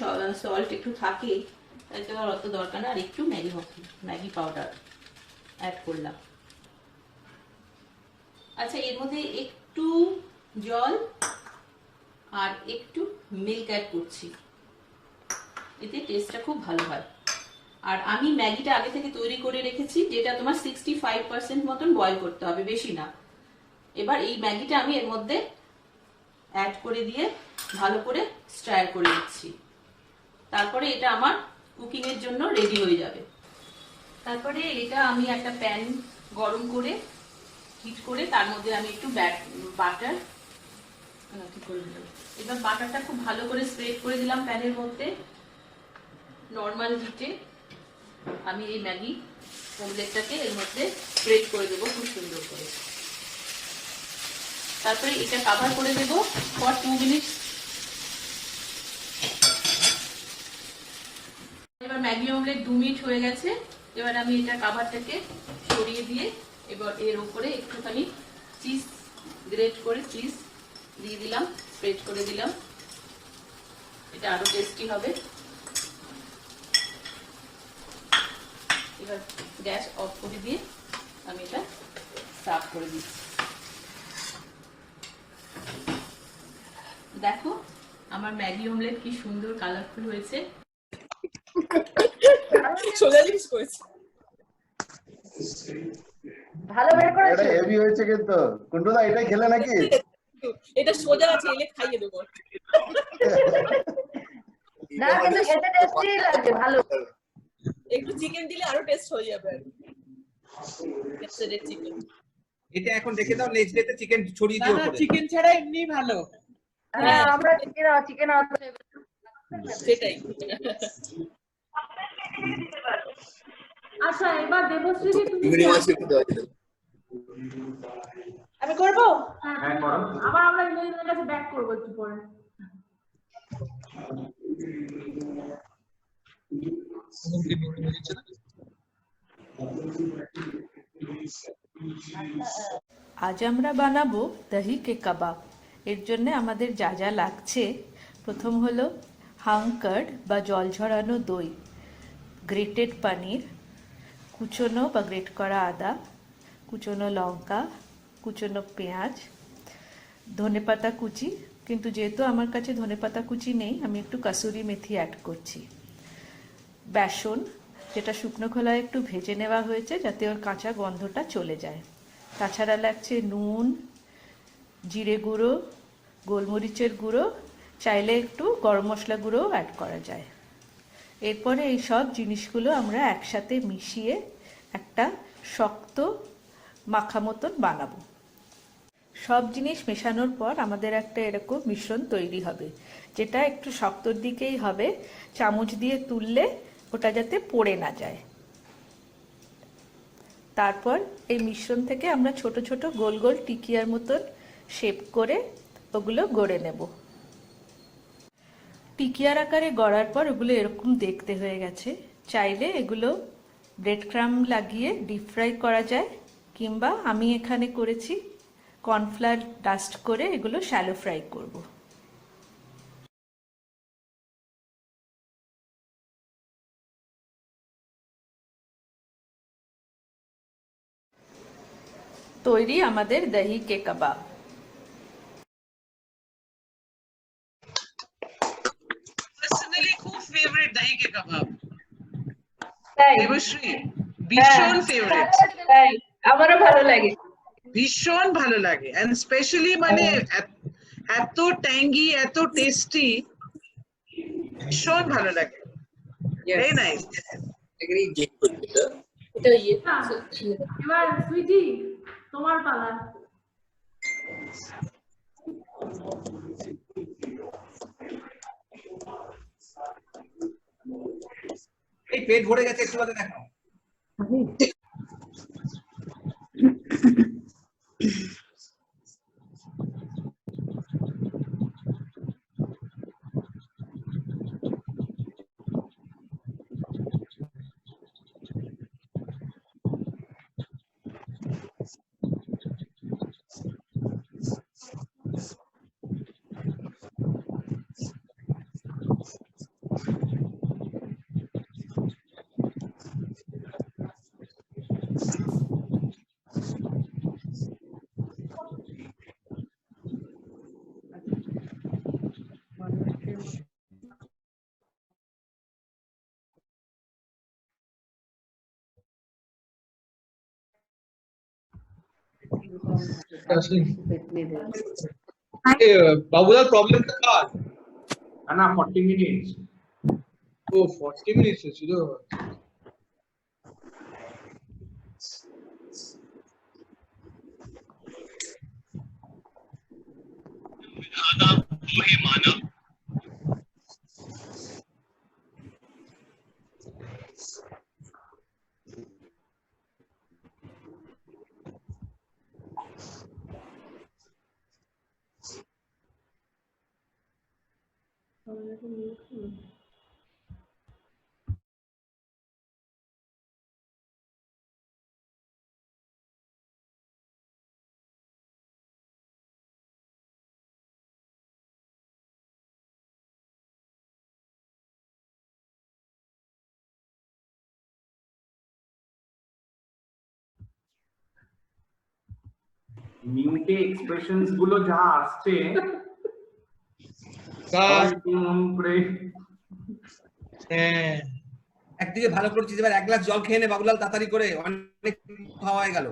Speaker 1: সল্ট একটু থাকে, তাই তো আর অত দরকার না। আর একটু ম্যাগি পাউডার অ্যাড করলাম। আচ্ছা, এর মধ্যে একটু জল আর একটু মিল্ক অ্যাড করছি, এতে টেস্টটা খুব ভালো হয়। আর আমি ম্যাগিটা আগে থেকে তৈরি করে রেখেছি, যেটা তোমার 65% মতন বয়েল করতে হবে, বেশি না। এবার এই ম্যাগিটা আমি এর মধ্যে অ্যাড করে দিয়ে ভালো করে স্টার করে দিচ্ছি। তারপরে এটা আমার কুকিং এর জন্য রেডি হয়ে যাবে। তারপরে এটা আমি একটা প্যান গরম করে হিট করে তার মধ্যে আমি একটু বাটার করে দিলাম। এবার বাটারটা খুব ভালো করে স্প্রেড করে দিলাম প্যানের মধ্যে। নর্মাল হিটে আমি এই ম্যাগি অমলেটটাকে এর মধ্যে স্প্রেড করে দেবো খুব সুন্দর করে। তারপরে এটা কভার করে দেবো ফর 2 মিনিটস। এবার ম্যাগি অমলেট 2 মিনিট হয়ে গেছে। এবার আমি এটা কভারটাকে সরিয়ে দিয়ে এবার এর উপরে একটুখানি চিজ গ্রেট করে চিজ দিয়ে দিলাম, স্প্রেড করে দিলাম। এটা আরো টেস্টি হবে। এবার গ্যাস অফ করে দিয়ে আমি এটা সার্ভ করে দিচ্ছি। দেখো আমার ম্যাগি অমলেট কি সুন্দর কালারফুল হয়েছে।
Speaker 15: সোজা জিনিস করেছে।
Speaker 9: ভালো বের করেছো। এটা হেভি হয়েছে কিন্তু। কুন্ডুদা এটাই খেলে নাকি?
Speaker 15: এটা সোজা আছে, এলে খাইয়ে দেবো।
Speaker 3: না কিন্তু খেতে টেস্টি লাগে, ভালো।
Speaker 15: একটু চিকেন দিলে আরো টেস্ট হয়ে যাবে। চিকেন
Speaker 6: এটা এখন রেখে দাও, নেক্সট ডেতে চিকেন ছড়িয়ে দিও উপরে।
Speaker 13: চিকেন ছাড়া এমনি ভালো।
Speaker 3: হ্যাঁ আমরা চিকেন
Speaker 15: সেটাই।
Speaker 3: আচ্ছা এবার দেবশ্রী তুমি
Speaker 15: আমি করব।
Speaker 8: হ্যাঁ করো।
Speaker 3: আবার আমরা ইন্দ্রজিতের কাছে ব্যাক করব একটু পরে।
Speaker 16: আজ আমরা বানাবো দহি কে কাবাব। এর জন্য আমাদের যা যা লাগছে, প্রথম হলো হাং কার্ড বা জল ঝরানো দই, গ্রেটেড পনির, কুচনো বা গ্রেট করা আদা, কুচনো লঙ্কা, কুচনো পেঁয়াজ, ধনেপাতা কুচি, কিন্তু যেহেতু আমার কাছে ধনেপাতা কুচি নেই আমি একটু কাসুরি মেথি অ্যাড করছি, বেসন যেটা শুকনো খোলায় একটু ভেজে নেওয়া হয়েছে যাতে ওর কাঁচা গন্ধটা চলে যায়, তাছাড়া লাগছে নুন, জিরে গুঁড়ো, গোলমরিচের গুঁড়ো, চাইলে একটু গরম মশলা গুঁড়োও অ্যাড করা যায়। এরপরে এই সব জিনিসগুলো আমরা একসাথে মিশিয়ে একটা শক্ত মাখা মতন বানাবো। সব জিনিস মেশানোর পর আমাদের একটা এরকম মিশ্রণ তৈরি হবে, যেটা একটু শক্তর দিকেই হবে, চামচ দিয়ে তুললে ওটা যাতে পড়ে না যায়। তারপর এই মিশ্রণ থেকে আমরা ছোট ছোট গোল গোল টিকিয়ার মতন শেপ করে ওগুলো গড়ে নেব। টিকিয়ার আকারে গড়ার পর ওগুলো এরকম দেখতে হয়ে গেছে। চাইলে এগুলো ব্রেড ক্রাম্ব লাগিয়ে ডিপ ফ্রাই করা যায়, কিংবা আমি এখানে করেছি কর্নফ্লাওয়ার ডাস্ট করে এগুলো শ্যালো ফ্রাই করব। তৈরি আমাদের দহি কে কাবাব।
Speaker 7: পার্সোনালি খুব ফেভারিট দহি কে কাবাব।
Speaker 3: তাই
Speaker 7: দেবশ্রী ভীষণ ফেভারিট।
Speaker 3: তাই আমারও ভালো লাগে,
Speaker 7: ভীষণ ভালো লাগে, এন্ড স্পেশালি মানে এত ট্যাঙ্গি, এত টেস্টি, ভীষণ ভালো লাগে। Very nice.
Speaker 3: এবার সুইটি তোমার পালা।
Speaker 6: এই পেট ভরে গেছে, একটু বাদে দেখো।
Speaker 5: बाबूलाल प्रॉब्लम का था
Speaker 8: ना 40 मिनिट्स।
Speaker 5: ओ 40 मिनिट्स ছিল। आदाब वही मानव
Speaker 8: মিউটে এক্সপ্রেশনস গুলো যা আসছে
Speaker 6: একদিকে ভালো করছিস, এবার এক গ্লাস জল খেয়ে নে বাবুলাল তাড়াতাড়ি করে, অনেক খাওয়া হয়ে গেল।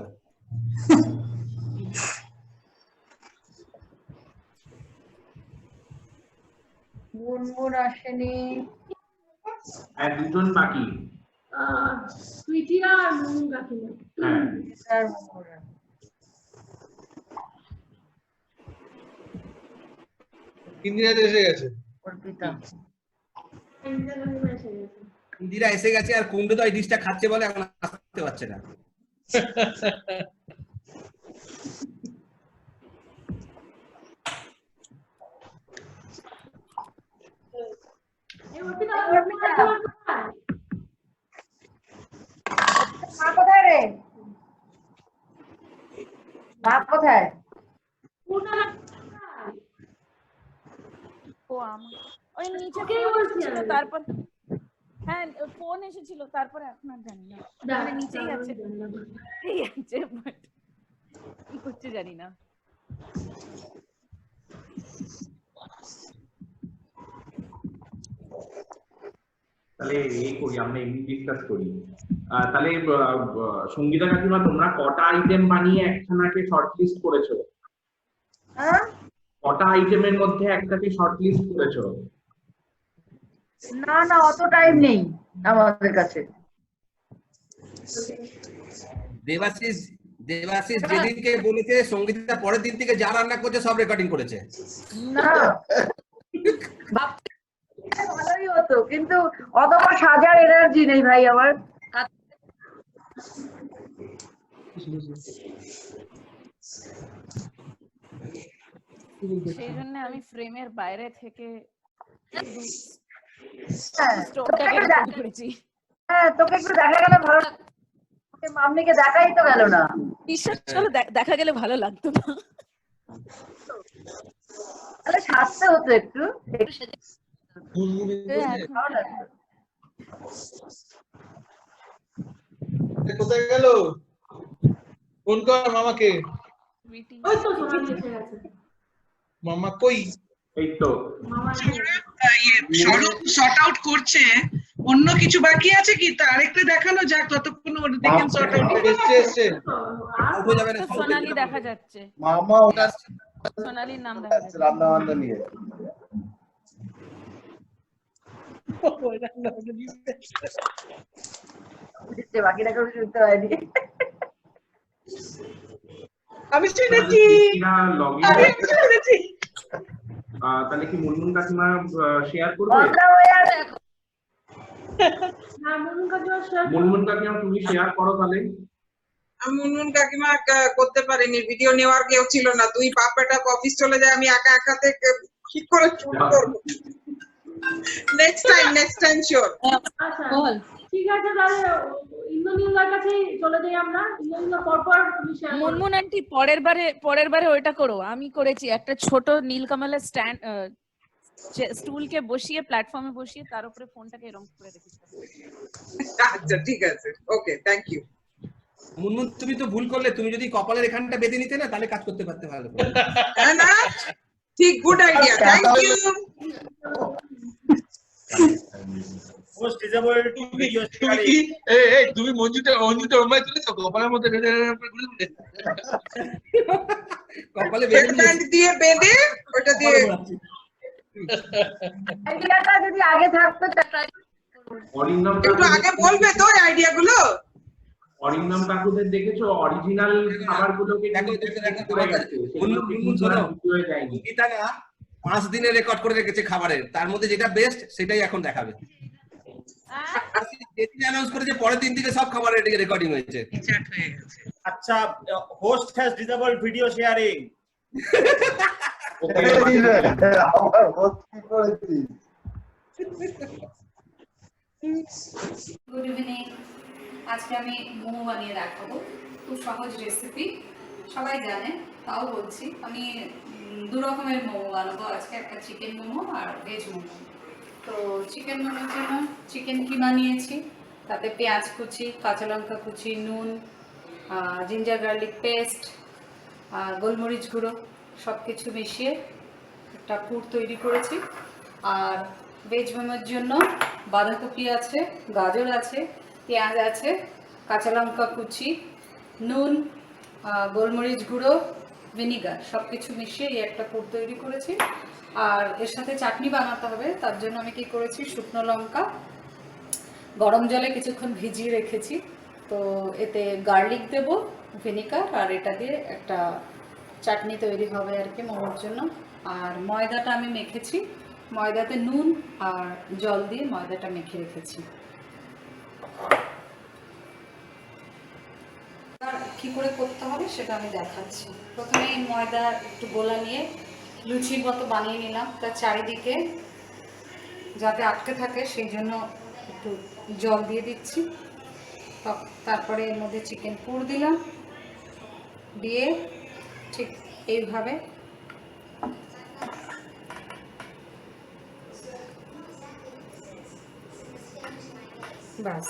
Speaker 3: মুনমুন আসেনি,
Speaker 8: আর দুজন বাকি।
Speaker 3: সুইটি আর মুনমুন কাকিমা।
Speaker 8: হ্যাঁ
Speaker 3: আর মুনমুন
Speaker 5: ইন্দিরা এসে গেছে।
Speaker 3: অর্পিতা
Speaker 6: ইন্দিরা এসে গেছে, আর কুন্ডু তো এই ডিশটা খাচ্ছে বলে এখন আসতে পারছে না।
Speaker 3: মা কোথায় রে? মা কোথায়?
Speaker 2: ও আমার ওই নিচে ফোন এসেছিল, তারপর হ্যাঁ ফোন এসেছিল, তারপরে এখন আর জানি না, মানে নিচেই আছে, এই আছে, but কি করছে জানি না।
Speaker 8: তাহলে এই করি, আমরা এমনি ডিসকাস করি। তাহলে সঙ্গীতা কাকিমা, তোমরা কটা আইটেম বানিয়ে একখানাকে শর্টলিস্ট করেছো? কটা আইটেমের মধ্যে একটাকে শর্টলিস্ট করেছো?
Speaker 3: না না, অত টাইম নেই আমাদের কাছে।
Speaker 6: দেবাশিস যেদিনকে বলেছে সঙ্গীতা পরের দিন থেকে যা রান্না করছে সব রেকর্ডিং করেছে।
Speaker 3: না ভালোই হতো, কিন্তু অতটা সাজার এনার্জি নেই ভাই আমার।
Speaker 2: সেই জন্য আমি ফ্রেমের বাইরে থেকে
Speaker 3: হ্যাঁ, তোকে একটু দেখা গেলে ভালো, মামনিকে দেখাই তো গেল না।
Speaker 2: বিশ্বাস করো দেখা গেলে ভালো লাগতো না,
Speaker 3: তাহলে সাজতে হতো একটু।
Speaker 5: কোথায় গেল? ফোন কর মামাকে। মামা কই?
Speaker 8: এই তো
Speaker 7: সৌরভ শর্ট আউট করছে, অন্য কিছু বাকি আছে কি তা আরেকটা দেখানো যাক, ততক্ষণ ওর দেখেন শর্ট আউট
Speaker 5: এসছে।
Speaker 2: সোনালি দেখা যাচ্ছে,
Speaker 9: মামা ওটা
Speaker 2: সোনালির নাম দেখা যাচ্ছে
Speaker 9: রান্না বান্না নিয়ে।
Speaker 3: বাকিটা কেউ শুনতে পাইনি।
Speaker 7: আমি শুনেছি,
Speaker 8: তাহলে কি মুনমুন কাকিমা শেয়ার করবে? মুনমুন কাকিমা তুমি শেয়ার করো তাহলে।
Speaker 7: আমি মুনমুন কাকিমা করতে পারিনি, ভিডিও নেওয়ার কেউ ছিল না, দুই পাপেটা অফিস চলে যায়, আমি একা একা থেকে ঠিক করে শুরু করব। Next time sure.
Speaker 3: ঠিক আছে, তাহলে ইন্দ্রনীলদার কাছে চলে যাই আমরা। ইন্দ্রনীলদা পরপর তুমি শেয়ার করো।
Speaker 2: মুনমুন আন্টি পরের বারে ওইটা করো, আমি করেছি একটা ছোট নীলকমলের স্ট্যান্ড, স্টুলকে বসিয়ে প্ল্যাটফর্মে বসিয়ে তার উপরে ফোনটাকে এরকম করে রেখেছিলাম।
Speaker 7: আচ্ছা ঠিক আছে, ওকে, থ্যাংক ইউ।
Speaker 6: মুনমুন তুমি তো ভুল করলে, তুমি যদি কপালের এখানটা বেঁধে নিতে না তাহলে কাজ করতে পারতে ভালো করে।
Speaker 7: না ঠিক, গুড আইডিয়া, থ্যাংক ইউ।
Speaker 5: তুমি মঞ্জুটা ওমায় তুলেছো কপালের মধ্যে
Speaker 6: কপালে
Speaker 7: ব্যান্ড দিয়ে বেঁধে ওটা দিয়ে।
Speaker 3: আইডিয়াটা যদি আগে থাকতো
Speaker 7: একটু আগে বলবে তো আইডিয়া গুলো।
Speaker 8: অরিন্দম কাকুদের দেখেছো অরিজিনাল খাবারগুলোকে?
Speaker 6: গীতা না 5 দিনে রেকর্ড করে রেখেছে খাবারের, তার মধ্যে যেটা বেস্ট সেটাই এখন দেখাবে। যেদিন অ্যানাউন্স করেছে পরের দিন থেকে সব খাবারের রেকর্ডিং হয়েছে।
Speaker 10: আচ্ছা, host has disabled video sharing.
Speaker 9: আমার হোস্ট কি করেছি?
Speaker 17: Good evening. আজকে আমি মোমো বানিয়ে দেখাবো, খুব সহজ রেসিপি, সবাই জানে, তাও বলছি। আমি 2 রকমের মোমো বানাবো আজকে, একটা চিকেন মোমো আর ভেজ মোমো। তো চিকেন মোমোর জন্য চিকেন কিমা নিয়েছি, তাতে পেঁয়াজ কুচি, কাঁচা লঙ্কা কুচি, নুন, জিঞ্জার গার্লিক পেস্ট, গোলমরিচ গুঁড়ো সবকিছু মিশিয়ে একটা পুর তৈরি করেছি। আর ভেজ মোমোর জন্য বাঁধাকপি আছে, গাজর আছে, পেঁয়াজ আছে, কাঁচা লঙ্কা কুচি, নুন, গোলমরিচ গুঁড়ো, ভিনিগার সবকিছু মিশিয়ে এই একটা পুর তৈরি করেছি। আর এর সাথে চাটনি বানাতে হবে, তার জন্য আমি কি করেছি, শুকনো লঙ্কা গরম জলে কিছুক্ষণ ভিজিয়ে রেখেছি, তো এতে গার্লিক দেব, ভিনিগার, আর এটা দিয়ে একটা চাটনি তৈরি হবে আর কি মোমোর জন্য। আর ময়দাটা আমি মেখেছি, ময়দাতে নুন আর জল দিয়ে ময়দাটা মেখে রেখেছি। কি করে করতে হবে সেটা আমি দেখাচ্ছি। প্রথমে এই ময়দা একটু গোলা নিয়ে লুচির মতো বানিয়ে নিলাম, তার চারিদিকে যাতে আটকে থাকে সেই জন্য একটু জল দিয়ে দিচ্ছি। তারপরে এর মধ্যে চিকেন পুর দিলাম, দিয়ে ঠিক এইভাবে ব্যাস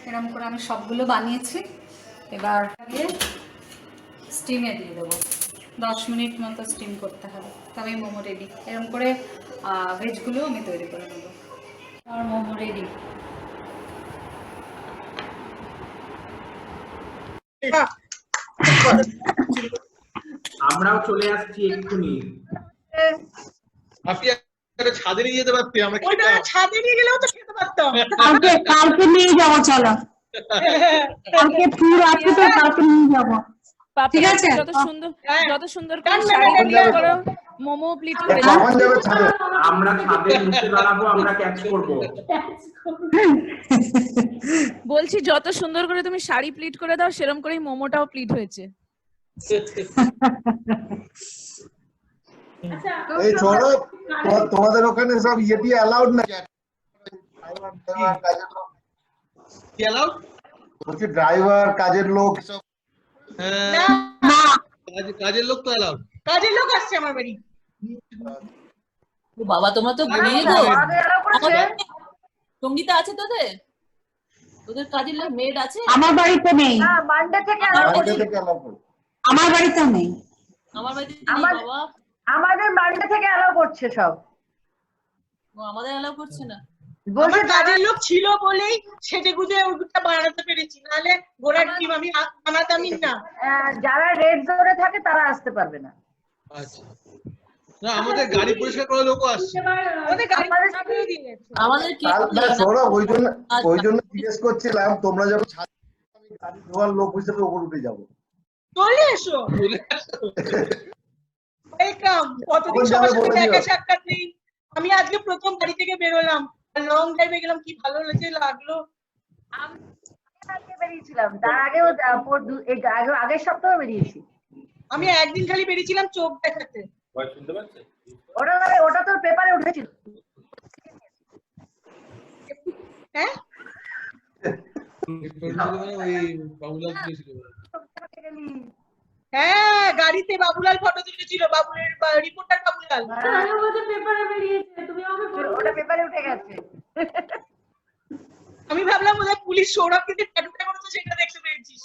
Speaker 17: এরকম করে আমি সবগুলো বানিয়েছি। এবার দিয়ে স্টিমে দিয়ে দেবো, 10 মিনিট মতো স্টিম করতে হবে, তবেই মোমো রেডি। এরকম করে ভেজগুলো আমি তৈরি করে নেব। আর মোমো রেডি।
Speaker 8: আমরাও চলে আসছি এক্ষুনি।
Speaker 5: আপনি একটা ছাদে নিয়ে যেতে পারতে, আমরা
Speaker 15: ওইটা ছাদে নিয়ে গেলেও তো খেতে পারতাম।
Speaker 3: কালকে নিয়ে যাবো, চলো কালকে ফুল আছে তো, কালকে নিয়ে যাবো। ঠিক আছে,
Speaker 2: যত সুন্দর করে শাড়ি প্লিট করো, মোমো প্লিট করে দাও।
Speaker 8: আমরা ছাদে নিচে দাঁড়াবো, আমরা ক্যাচ করব।
Speaker 2: বলছি যত সুন্দর করে তুমি শাড়ি প্লিট করে দাও, সেরকম করেই মোমোটাও প্লিট হয়েছে।
Speaker 9: এই ছোড়ো, তোমাদের ওখানে সব ইয়েটি অ্যালাউড না?
Speaker 5: কি অ্যালাউড?
Speaker 9: বলছি ড্রাইভার, কাজের লোক সব?
Speaker 15: না,
Speaker 5: কাজের লোক তো অ্যালাউড।
Speaker 15: কাজের লোক আসছে আমার বাড়ি।
Speaker 1: ও বাবা, তোমরা তো ঘুমিয়ে গো। সঙ্গীতা আছে তোদের? তোদের কাজের লোক মেড আছে?
Speaker 3: আমার বাড়িতে নেই,
Speaker 14: মানডে থেকে
Speaker 3: আমার বাড়িতে নেই,
Speaker 1: আমার বাড়িতে নেই বাবা।
Speaker 14: আমাদের মানডে থেকে অ্যালাউ করছে সব।
Speaker 1: ও আমাদের অ্যালাউ করছে না।
Speaker 15: আমার কাজের লোক ছিল বলেই সেজে গুজে ওটা বানাতে পেরেছি, নাহলে ঘোড়ার টিম আমি বানাতামই না।
Speaker 14: যারা রেড জোনে থাকে তারা আসতে পারবে না।
Speaker 5: আচ্ছা, না আমাদের গাড়ি পরিষ্কার করার লোকও আসছে।
Speaker 15: আমাদের গাড়ি চাপিয়ে দিয়েছে।
Speaker 1: আমাদের কি
Speaker 9: ছোড়ো, ওই জন্য জিজ্ঞেস করছিলাম, তোমরা যখন গাড়ি ধোয়ার লোক হিসেবে ওপর উঠে যাবো।
Speaker 15: চলে এসো, ওয়েলকাম। কতদিন সবার সাথে দেখা সাক্ষাৎ নেই। আমি আজকে প্রথম বাড়ি থেকে বেরোলাম, লং ড্রাইভে গেলাম, কি ভালো লাগলো।
Speaker 14: আমি আজকে বেরিয়েছিলাম, তার আগেও আগের সপ্তাহে বেরিয়েছি।
Speaker 15: আমি একদিন খালি বেরিয়েছিলাম চোখ দেখাতে।
Speaker 4: শুনতে পাচ্ছেন?
Speaker 14: ওটা তো পেপারে উঠেছিল।
Speaker 15: হ্যাঁ, হ্যাঁ, গাড়িতে বাবুলাল ফটো তুলেছিল, বাবুলের রিপোর্টার বাবুলাল।
Speaker 3: পেপারে বেরিয়েছে, তুমি আমাকে
Speaker 14: ওটা পেপারে উঠে গেছে।
Speaker 15: আমি ভাবলাম বোধহয় পুলিশ সৌরভকে যে ট্যাটুটা করেছে সেটা দেখতে পেয়েছিস।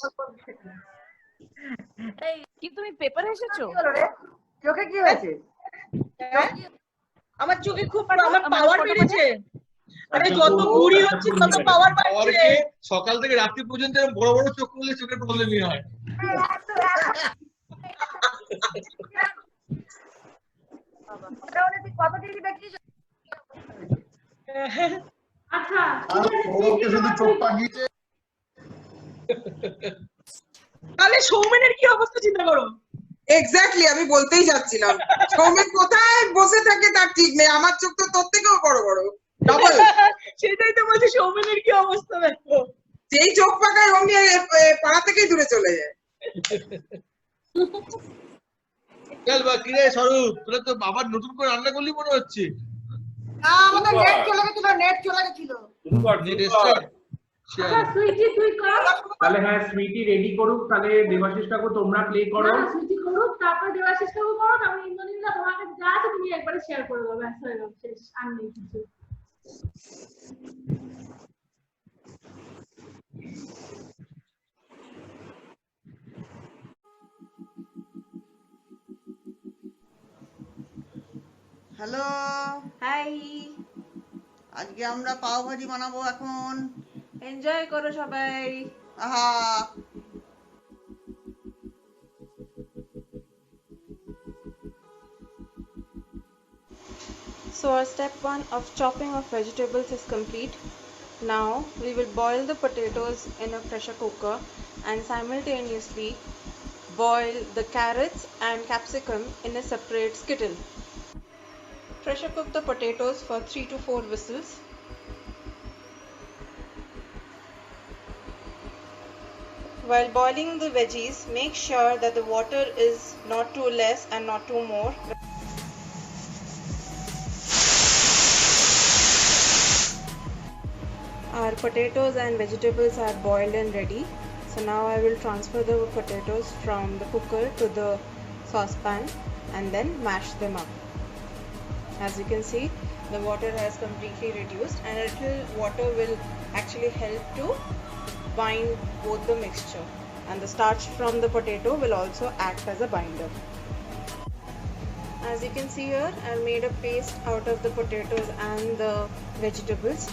Speaker 2: কি তুমি পেপারে এসেছো?
Speaker 14: চোখে কি হয়েছে?
Speaker 15: আমার চোখে খুব আমার পাওয়ার বেড়েছে। আরে যত ঘুরি হচ্ছে তত পাওয়ার বাড়ছে।
Speaker 5: সকাল থেকে রাত্রি পর্যন্ত বড় বড় চোখ করলে চোখের প্রবলেমই হয়।
Speaker 14: কত ডিগ্রি দেখিস?
Speaker 3: আচ্ছা,
Speaker 9: শুধু চোখ পাকিয়েছে।
Speaker 15: তাহলে সৌমেনের কি অবস্থা চিন্তা করো।
Speaker 7: এক্স্যাক্টলি, আমি বলতেই যাচ্ছিলাম, সৌমেন কোথায় বসে থাকে তার ঠিক নেই। আমার চোখ তো তোর থেকেও বড় বড়, ডবল।
Speaker 15: সেটাই তো বলছি, সৌমেনের কি অবস্থা দেখো।
Speaker 7: যেই চোখ পাকায় অমনি পাড়া থেকেই দূরে চলে যায়।
Speaker 5: চল বা কি রে স্বরূপ, তোরা তো আবার নতুন করে রান্না করলি মনে হচ্ছে।
Speaker 15: আমাদের নেট চলে গেছিল।
Speaker 3: সুইটি তুই কর।
Speaker 8: তাহলে হ্যাঁ, স্মৃতি রেডি করুক, তাহলে দেবাশিস ঠাকুর তোমরা প্লে করো।
Speaker 3: সুইটি করুক, তারপর দেবাশিস ঠাকুর করো, তারপর ইন্দ্রনীলা, তোমার কাছে যা আছে তুমি একবারে শেয়ার করে দাও, ব্যাস হয়ে গেল, শেষ, আর নেই কিছু।
Speaker 18: হ্যালো,
Speaker 1: হাই,
Speaker 18: আজকে আমরা পাও ভাজি বানাবো এখন।
Speaker 1: এনজয় করো সবাই।
Speaker 18: আহা,
Speaker 19: So our step 1 of chopping of vegetables is complete. Now we will boil the potatoes in a pressure cooker and simultaneously boil the carrots and capsicum in a separate skittle. Pressure cook the potatoes for 3 to 4 whistles. While boiling the veggies, make sure that the water is not too less and not too more. Our potatoes and vegetables are boiled and ready. So now I will transfer the potatoes from the cooker to the saucepan and then mash them up. As you can see, the water has completely reduced and a little water will actually help to bind both the mixture, and the starch from the potato will also act as a binder. As you can see here, I made a paste out of the potatoes and the vegetables.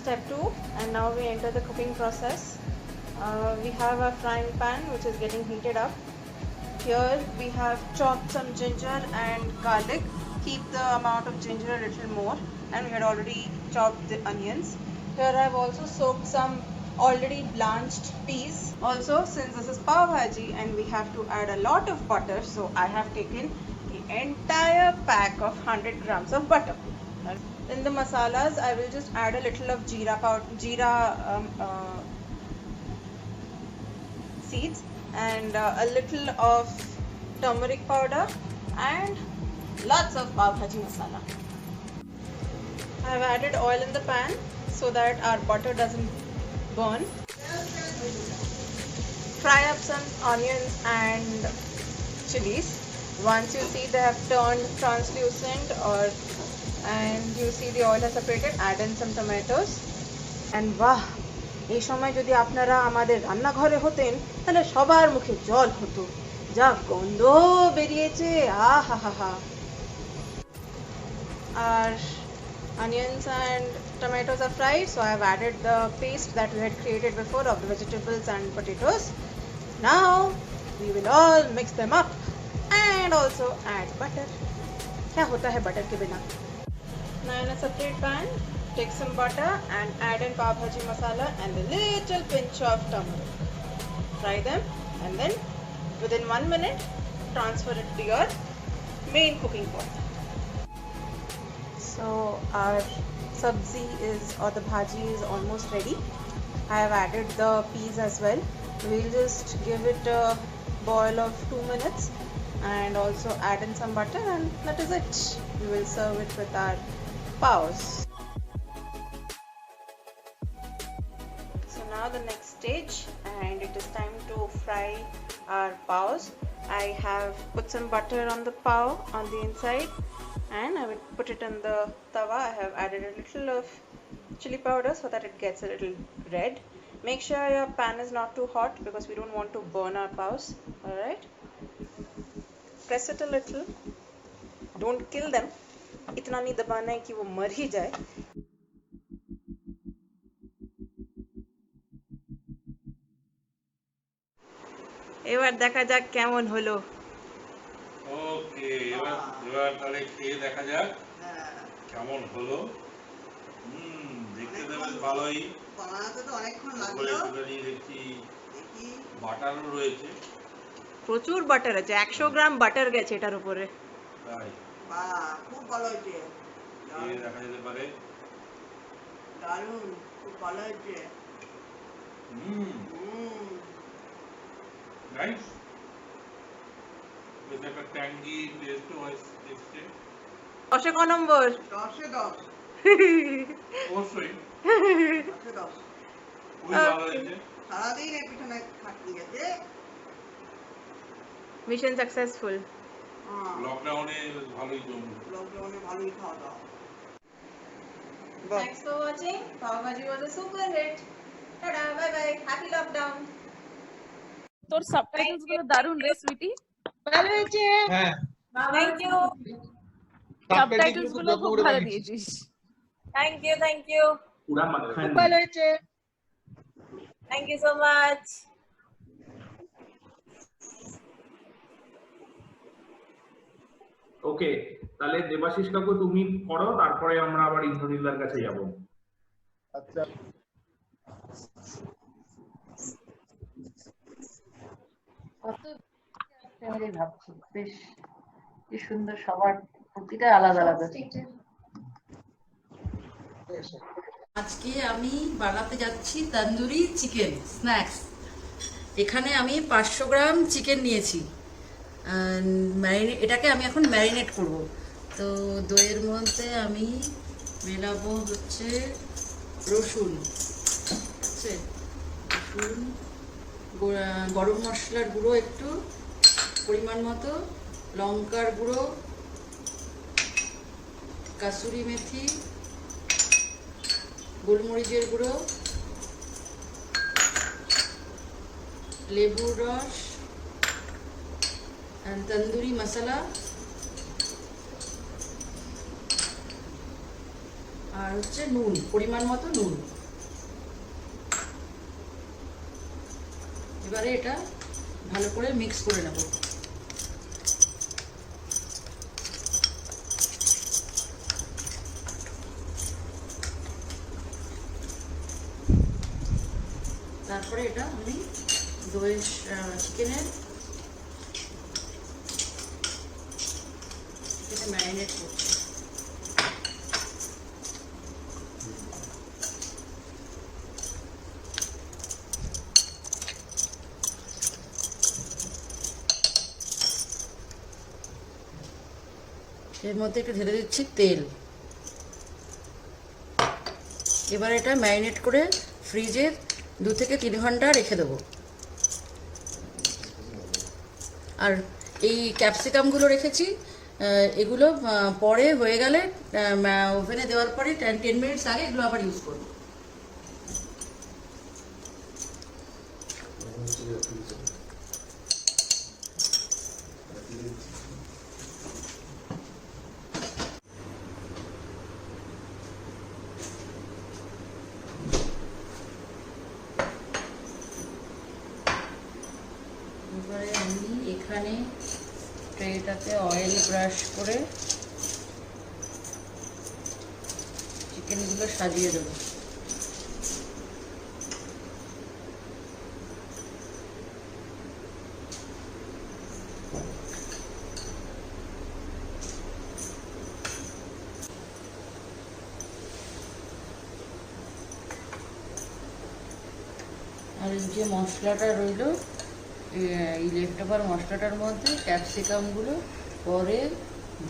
Speaker 19: Step 2, and now we enter the cooking process. We have a frying pan which is getting heated up. Here we have chopped some ginger and garlic. Keep the amount of ginger a little more, and we had already chopped the onions. Here I have also soaked some already blanched peas. Also, since this is pav bhaji and we have to add a lot of butter, so I have taken the entire pack of 100 grams of butter. In the masalas, I will just add a little of jeera seeds and a little of turmeric powder and lots of pav bhaji masala. I have added oil in the pan so that our butter doesn't burn. Fry up some onions and chilies. Once you see they have turned translucent and you see the oil has separated, add in some tomatoes. And wow, এই সময় যদি আপনারা আমাদের রান্নাঘরে হতেন তাহলে সবার মুখে জল হতো, যা গন্ধ বেরিয়েছে, আহা। Our onions and tomatoes are fried, so I have added the paste that we had created before of the vegetables and potatoes. Now we will all mix them up and also add butter. क्या होता है butter के बिना? Now in a separate pan, take some butter and add in pav bhaji masala and a little pinch of turmeric. Fry them and then within 1 minute transfer it to your main cooking pot. So our sabzi or the bhaji is almost ready. I have added the peas as well. We'll just give it a boil of 2 minutes and also add in some butter, and that is it. We will serve it with our paos. So now the next stage, and it is time to fry our paos. I have put some butter on the pav on the inside and I will put it on the tawa. I have added a little of chili powder so that it gets a little red. Make sure your pan is not too hot because we don't want to burn our paos. Alright, press it a little, don't kill them, इतना नहीं दबाना है कि वो मर ही जाए. এবার দেখা যাক কেমন হলো.
Speaker 5: ওকে, এবার তাহলে খেয়ে দেখা যাক কেমন হলো। দেখতে তো বেশ ভালোই,
Speaker 18: বানাতে তো অনেকক্ষণ
Speaker 5: উপরে
Speaker 18: লাগলো।
Speaker 5: একটুখানি দেখছি বাটারও রয়েছে।
Speaker 19: প্রচুর বাটার আছে, 100 গ্রাম বাটার গেছে এটার উপরে।
Speaker 5: তাই
Speaker 18: বাহ, খুব ভালো হয়েছে।
Speaker 5: খেয়ে দেখা যেতে পারে।
Speaker 18: দারুণ, খুব ভালো হয়েছে।
Speaker 5: নাইস, বেশ একটা ট্যাঙ্গি টেস্টও এসছে।
Speaker 19: 10 ক নম্বর?
Speaker 18: 10 এ 10।
Speaker 5: অবশ্যই
Speaker 18: 10 এ 10।
Speaker 5: খুবই ভালো হয়েছে।
Speaker 18: সারাদিন এর পিছনে খাটনি গেছে।
Speaker 19: Mission successful.
Speaker 5: লকডাউনে ভালোই জমলো।
Speaker 18: লকডাউনে ভালোই খাওয়া দাওয়া।
Speaker 19: Thanks for watching. Pav Bhaji was a super hit. Ta-da, bye bye. Happy lockdown.
Speaker 2: তোর সাবটাইটেলস গুলো দারুণ রে সুইটি।
Speaker 15: ভালো হয়েছে।
Speaker 5: হ্যাঁ,
Speaker 15: থ্যাংক ইউ
Speaker 2: সাবটাইটেলস গুলো খুব ভালো দিয়েছিস।
Speaker 15: থ্যাংক ইউ
Speaker 8: পুরা মাখান
Speaker 15: ভালো হয়েছে, থ্যাংক ইউ সো মাচ।
Speaker 8: ওকে, তাহলে দেবাশিস কাকু তুমি করো, তারপরে আমরা আবার ইন্দ্রনীলদার কাছে যাব।
Speaker 9: আচ্ছা,
Speaker 20: আমি ভাবছি বেশ কি সুন্দর, সবার প্রতিটা আলাদা আলাদা।
Speaker 21: আজকে আমি বানাতে যাচ্ছি তন্দুরি চিকেন স্ন্যাক্স। এখানে আমি 500 গ্রাম চিকেন নিয়েছি, এটাকে আমি এখন ম্যারিনেট করব। তো দইয়ের মধ্যে আমি মেলাবো হচ্ছে রসুন, রসুন, গরম মশলার গুঁড়ো একটু পরিমাণ মতো, লঙ্কার গুঁড়ো, কাসুরি মেথি, গোলমরিচের গুঁড়ো, লেবুর রস, তন্দুরি মশলা, আর হচ্ছে নুন, পরিমাণ মতো নুন। এবারে এটা ভালো করে মিক্স করে নেব। তারপরে এটা আমি দইয়ের চিকেনের এটা ম্যারিনেট করছি। এর মধ্যে একটু ঢেলে দিচ্ছি তেল। এবার এটা ম্যারিনেট করে ফ্রিজে 2 থেকে 3 ঘন্টা রেখে দেবো। আর এই ক্যাপসিকামগুলো রেখেছি, এগুলো পরে হয়ে গেলে ওভেনে দেওয়ার পরে 10 মিনিটস আগে এগুলো আবার ইউজ করব। এবারে আমি এখানে ট্রেটাতে অয়েল ব্রাশ করে চিকেনগুলো সাজিয়ে দেবো। আর এই যে মশলাটা রইল, এই লেফট ওভার মশলাটার মধ্যে ক্যাপসিকামগুলো পরে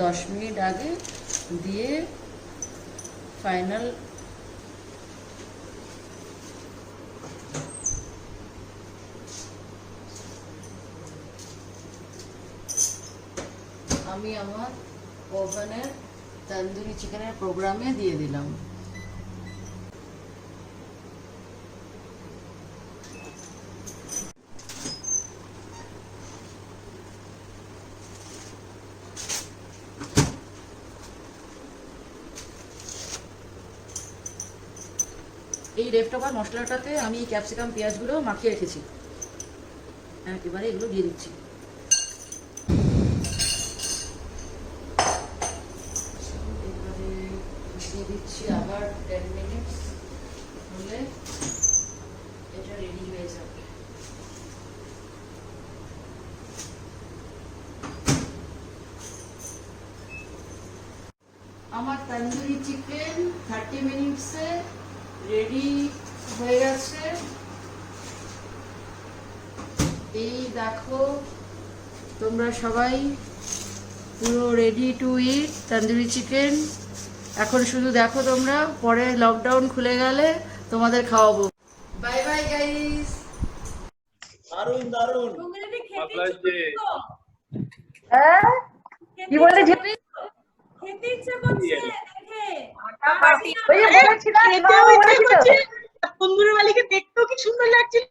Speaker 21: 10 মিনিট আগে দিয়ে ফাইনাল আমি আমার ওভেনের তন্দুরি চিকেনের প্রোগ্রামে দিয়ে দিলাম। এই লেফট ওভার মশলাটাতে আমি ক্যাপসিকাম পেঁয়াজগুলো মাখিয়ে রেখেছি, একেবারে এগুলো দিয়ে দিচ্ছি। এবারে দিয়ে দিচ্ছি আবার 10 মিনিটস হলে এটা রেডি হয়ে যাবে। আমার তন্দুরি চিকেন 30 মিনিটসে রেডি হয়ে গেছে। এই দেখো তোমরা সবাই পুরো ready to it tandoori chicken. এখন শুধু দেখো তোমরা, পরে লকডাউন খুলে গেলে তোমাদের খাওয়াবো। Bye bye guys.
Speaker 10: দারুন দারুন।
Speaker 20: কি বলে ঝেপি?
Speaker 15: খেতে ইচ্ছা করছে দেখে।
Speaker 20: ওই যে বলেছিলাম
Speaker 15: তন্দুরি মালিকে দেখতেও কি সুন্দর লাগছিল।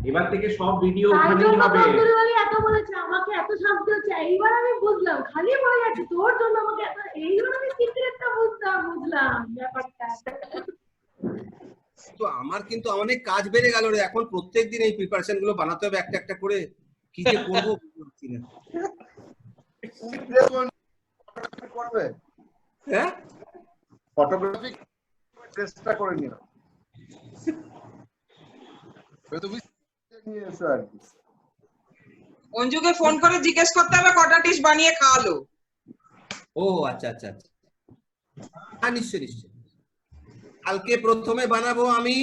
Speaker 8: এবার থেকে সব ভিডিও
Speaker 3: তাই
Speaker 8: ওখানেই
Speaker 3: জন্য
Speaker 8: হবে।
Speaker 3: তন্দুরি এত বলেছে, আমাকে এত শাস্তি হচ্ছে, এইবার আমি বুঝলাম খালি বলে যাচ্ছে তোর জন্য আমাকে এত, এইবার আমি সিক্রেটটা বুঝলাম ব্যাপারটা।
Speaker 6: তো আমার কিন্তু অনেক কাজ বেড়ে গেল রে, এখন প্রত্যেকদিন এই প্রিপারেশন গুলো বানাতে হবে একটা একটা করে, কি যে করবো বুঝতে পারছি না।
Speaker 9: করবে
Speaker 6: হ্যাঁ,
Speaker 9: ফটোগ্রাফি চেষ্টা করে নিও, তুমি নিয়ে এসো আর কি।
Speaker 7: অঞ্জুকে ফোন করে জিজ্ঞেস করতে হবে কটা ডিশ বানিয়ে খাওয়ালো।
Speaker 6: ও আচ্ছা আচ্ছা আচ্ছা, হ্যাঁ নিশ্চয় নিশ্চয়। কালকে প্রথমে বানাবো আমি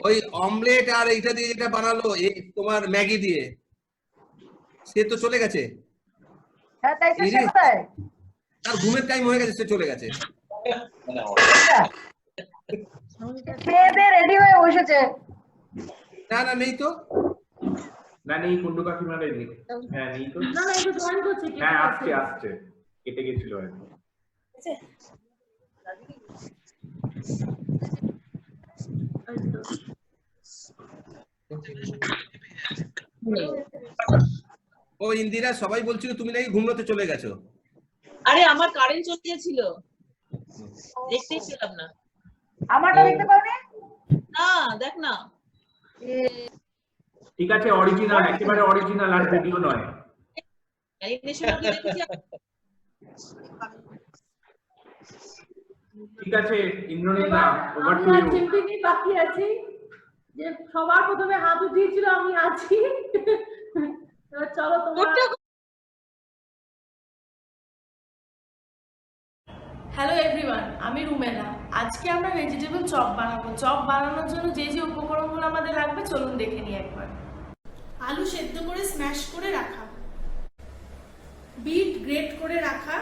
Speaker 6: ওই অমলেট, আর এইটা দিয়ে যেটা বানালো এই তোমার ম্যাগি দিয়ে, সে তো চলে গেছে।
Speaker 20: হ্যাঁ তাই তো, সে কোথায়?
Speaker 6: তার ঘুমের টাইম হয়ে গেছে, সে চলে গেছে।
Speaker 20: খেয়ে দিয়ে রেডি হয়ে বসেছে।
Speaker 6: না না নেই তো।
Speaker 8: না নেই, কুন্ডু কাকিমা নেই। হ্যাঁ নেই তো।
Speaker 3: না না এটা জয়েন করছে,
Speaker 8: হ্যাঁ আসছে আসছে, কেটে গেছিল আর কি।
Speaker 6: ও ইন্দিরা, সবাই বলছিল তুমি নাকি ঘুমোতে চলে গেছো।
Speaker 15: আরে আমার কারেন্ট চলে গিয়েছিল, দেখতেই পেলাম না।
Speaker 20: আমারটা দেখতে পাওনি?
Speaker 15: না দেখ না।
Speaker 8: ঠিক আছে, অরিজিনাল, একেবারে অরিজিনাল, আর ভিডিও নয়। ঠিক আছে ইন্দ্রনীলা, ওভার টু ইউ।
Speaker 3: চিমটিনি বাকি আছি, যে সবার প্রথমে হাত উঠিয়েছিল আমি আছি। এবার চলো তোমরা।
Speaker 11: হ্যালো এভরিওয়ান, আমি রুমেলা। আজকে আমরা ভেজিটেবল চপ বানাবো। চপ বানানোর জন্য যে যে উপকরণগুলো আমাদের লাগবে চলুন দেখে নিই একবার। আলু সেদ্ধ করে স্ম্যাশ করে রাখা, বিট গ্রেট করে রাখা,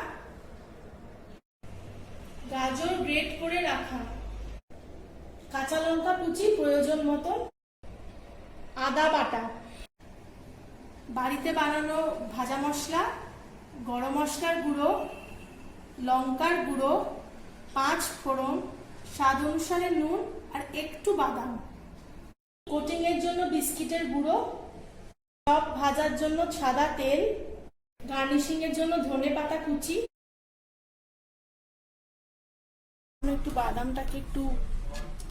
Speaker 11: গাজর গ্রেট করে রাখা, কাঁচা লঙ্কা কুচি প্রয়োজন মতো, আদা বাটা, বাড়িতে বানানো ভাজা মশলা, গরম মশলার গুঁড়ো, লঙ্কার গুঁড়ো, 5 ফোড়ন, স্বাদ অনুসারে নুন আর একটু বাদাম, কোটিং এর জন্য বিস্কিটের গুঁড়ো, চপ ভাজার জন্য সাদা তেল, গার্নিশিং এর জন্য ধনেপাতা কুচি। একটু বাদামটাকে একটু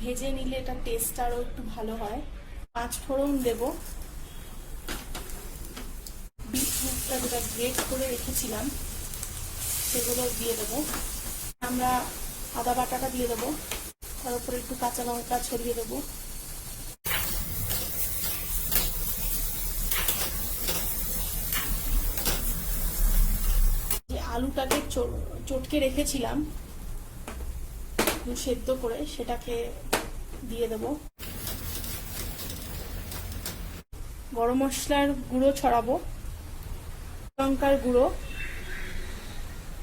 Speaker 11: ভেজে নিলে এটা টেস্ট আরো একটু ভালো হয়। 5 ফোড়ন দেব, বিটরুটটা যেটা গ্রেট করে রেখেছিলাম সেগুলো দিয়ে দেবো। আমরা আদা বাটাটা দিয়ে দেবো, তার উপরে একটু কাঁচা লঙ্কা ছড়িয়ে দেবো। যে আলুটাকে চটকে রেখেছিলাম সেদ্ধ করে, সেটাকে দিয়ে দেবো। গরম মশলার গুঁড়ো ছড়াবো, লঙ্কার গুঁড়ো,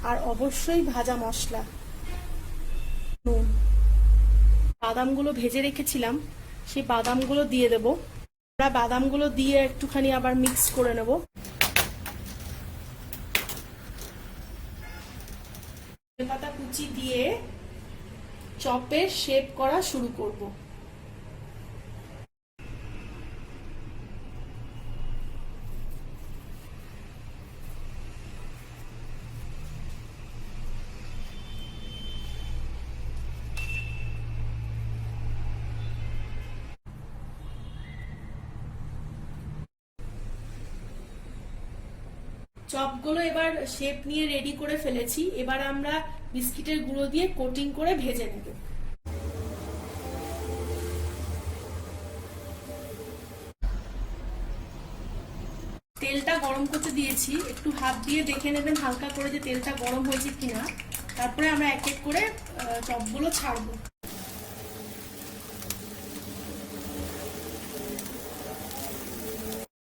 Speaker 11: আর অবশ্যই ভাজা মশলা, নুন। বাদামগুলো ভেজে রেখেছিলাম, সেই বাদামগুলো দিয়ে দেবো। আমরা বাদামগুলো দিয়ে একটুখানি আবার মিক্স করে নেব। ধনেপাতা কুচি দিয়ে চপের শেপ করা শুরু করব। চপগুলো এবার শেপ নিয়ে রেডি করে ফেলেছি। এবার আমরা বিস্কিটের গুঁড়ো দিয়ে কোটিং করে ভেজে নেব। তেলটা গরম করতে দিয়েছি, একটু হাত দিয়ে দেখে নেবেন হালকা করে যে তেলটা গরম হয়েছে কিনা। তারপরে আমরা এক এক করে চপগুলো ছাড়বো।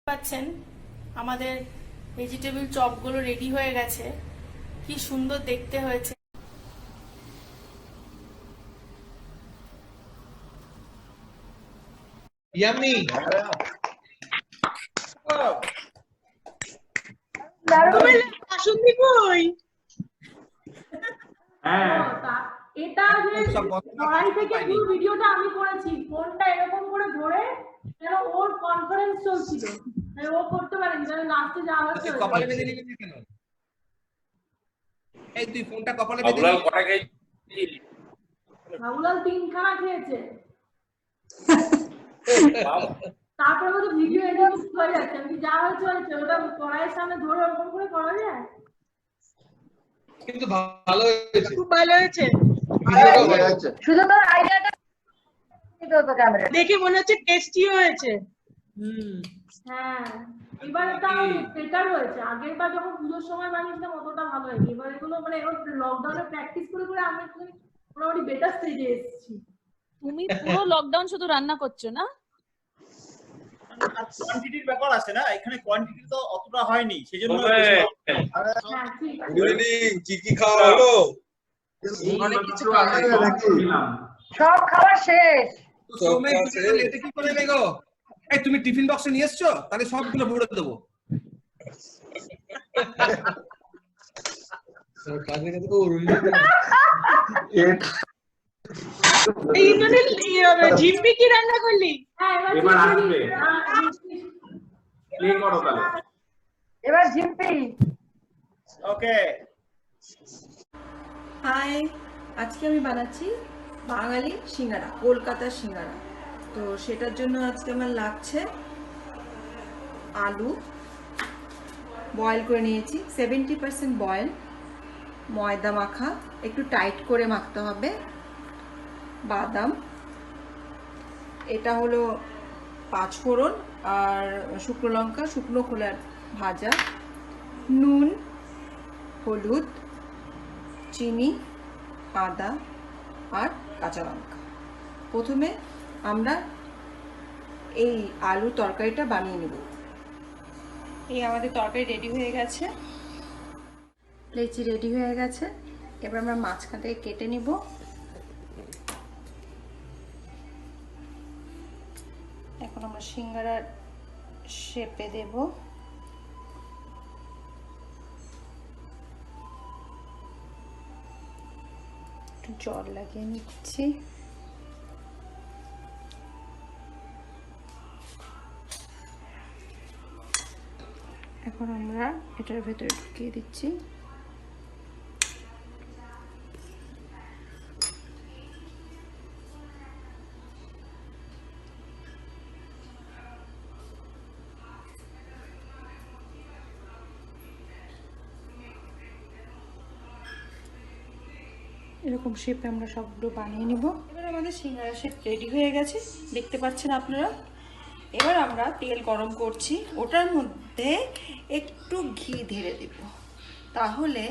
Speaker 11: পাচ্ছেন আমাদের ভেজিটেবল চপগুলো রেডি হয়ে গেছে, কি সুন্দর দেখতে হয়েছে।
Speaker 5: ইয়াম্মি।
Speaker 15: বাসন্তী কই?
Speaker 3: এটা যে
Speaker 6: সব বন্ধ
Speaker 3: লড়াই থেকে পুরো ভিডিওটা আমি করেছি, ফোনটা এরকম করে ধরে, যেন ওর কনফারেন্স চলছিল, মানে ও করতে পারেনি, যেন নাচতে যাওয়া হচ্ছে।
Speaker 6: কপালে বেঁধে নিবি কেন? এই তুই ফোনটা কপালে বেঁধে
Speaker 4: বাবুলাল
Speaker 6: নিবি।
Speaker 4: কটা খেয়েছিস?
Speaker 3: বাবুলাল 3 খানা খেয়েছে, তারপরে বলতে ভিডিও এডিট হয়ে যাচ্ছে। আমি যা হয়েছে হয়েছে, ওটা কড়াইয়ের সামনে ধরে ওরকম করে করা যায়?
Speaker 5: কিন্তু ভালো হয়েছে,
Speaker 15: খুব ভালো হয়েছে।
Speaker 20: শুধু তোর আইডিয়াটা ক্যামেরা
Speaker 15: দেখে মনে হচ্ছে টেস্টিও হয়েছে।
Speaker 3: হ্যাঁ, এবারে তাও বেটার হয়েছে। আগের বার যখন পুজোর সময় বানিয়েছিলাম অতটা ভালো হয়নি। এবার এগুলো মানে লকডাউনে প্র্যাকটিস করে করে আমি মোটামুটি বেটার স্টেজে এসেছি।
Speaker 2: তুমি পুরো লকডাউন শুধু রান্না করছো না?
Speaker 10: কোয়ান্টিটির ব্যাপার আছে না, এখানে কোয়ান্টিটি তো অতটা হয়নি, সেজন্য
Speaker 3: হ্যাঁ ঠিক।
Speaker 5: গুড ইভিনিং, কি খাওয়া হলো?
Speaker 7: অনেক কিছু খাওয়া
Speaker 8: দিলাম।
Speaker 20: সব খাওয়া শেষ।
Speaker 6: সময় লেটে কি করে গো? এই তুমি টিফিন বক্সে নিয়ে এসছো? তাহলে সবগুলো ভরে দেবো।
Speaker 15: ঝিম্পি কি রান্না করলি?
Speaker 8: এবার আসবে, প্লে করো তাহলে।
Speaker 20: এবার ঝিম্পি।
Speaker 10: ওকে।
Speaker 12: হাই, আজকে আমি বানাচ্ছি বাঙালি সিঙ্গারা, কলকাতার সিঙ্গারা। তো সেটার জন্য আজকে আমার লাগছে আলু বয়েল করে নিয়েছি, 70% বয়েল, ময়দা মাখা, একটু টাইট করে মাখতে হবে, বাদাম, এটা হলো 5 ফোড়ন আর শুকনো লঙ্কা, শুকনো খোলার ভাজা, নুন, হলুদ, চিনি, আদা আর কাঁচা লঙ্কা। প্রথমে আমরা এই আলু তরকারিটা বানিয়ে নেব। এই আমাদের তরকারি রেডি হয়ে গেছে, লেচি রেডি হয়ে গেছে। এবার আমরা মাঝখান থেকে কেটে নিব। এখন আমরা সিঙ্গারার শেপে দেব। একটু জল লাগিয়ে নিচ্ছি। এখন আমরা এটার ভেতরে ঢুকিয়ে দিচ্ছি। এরকম শেপে আমরা সবগুলো বানিয়ে নিব। এবার আমাদের সিঙ্গারা শেপ রেডি হয়ে গেছে, দেখতে পাচ্ছেন আপনারা। এবার আমরা তেল গরম করছি, ওটার মধ্যে একটু ঘি ঢেলে দেব। তাহলে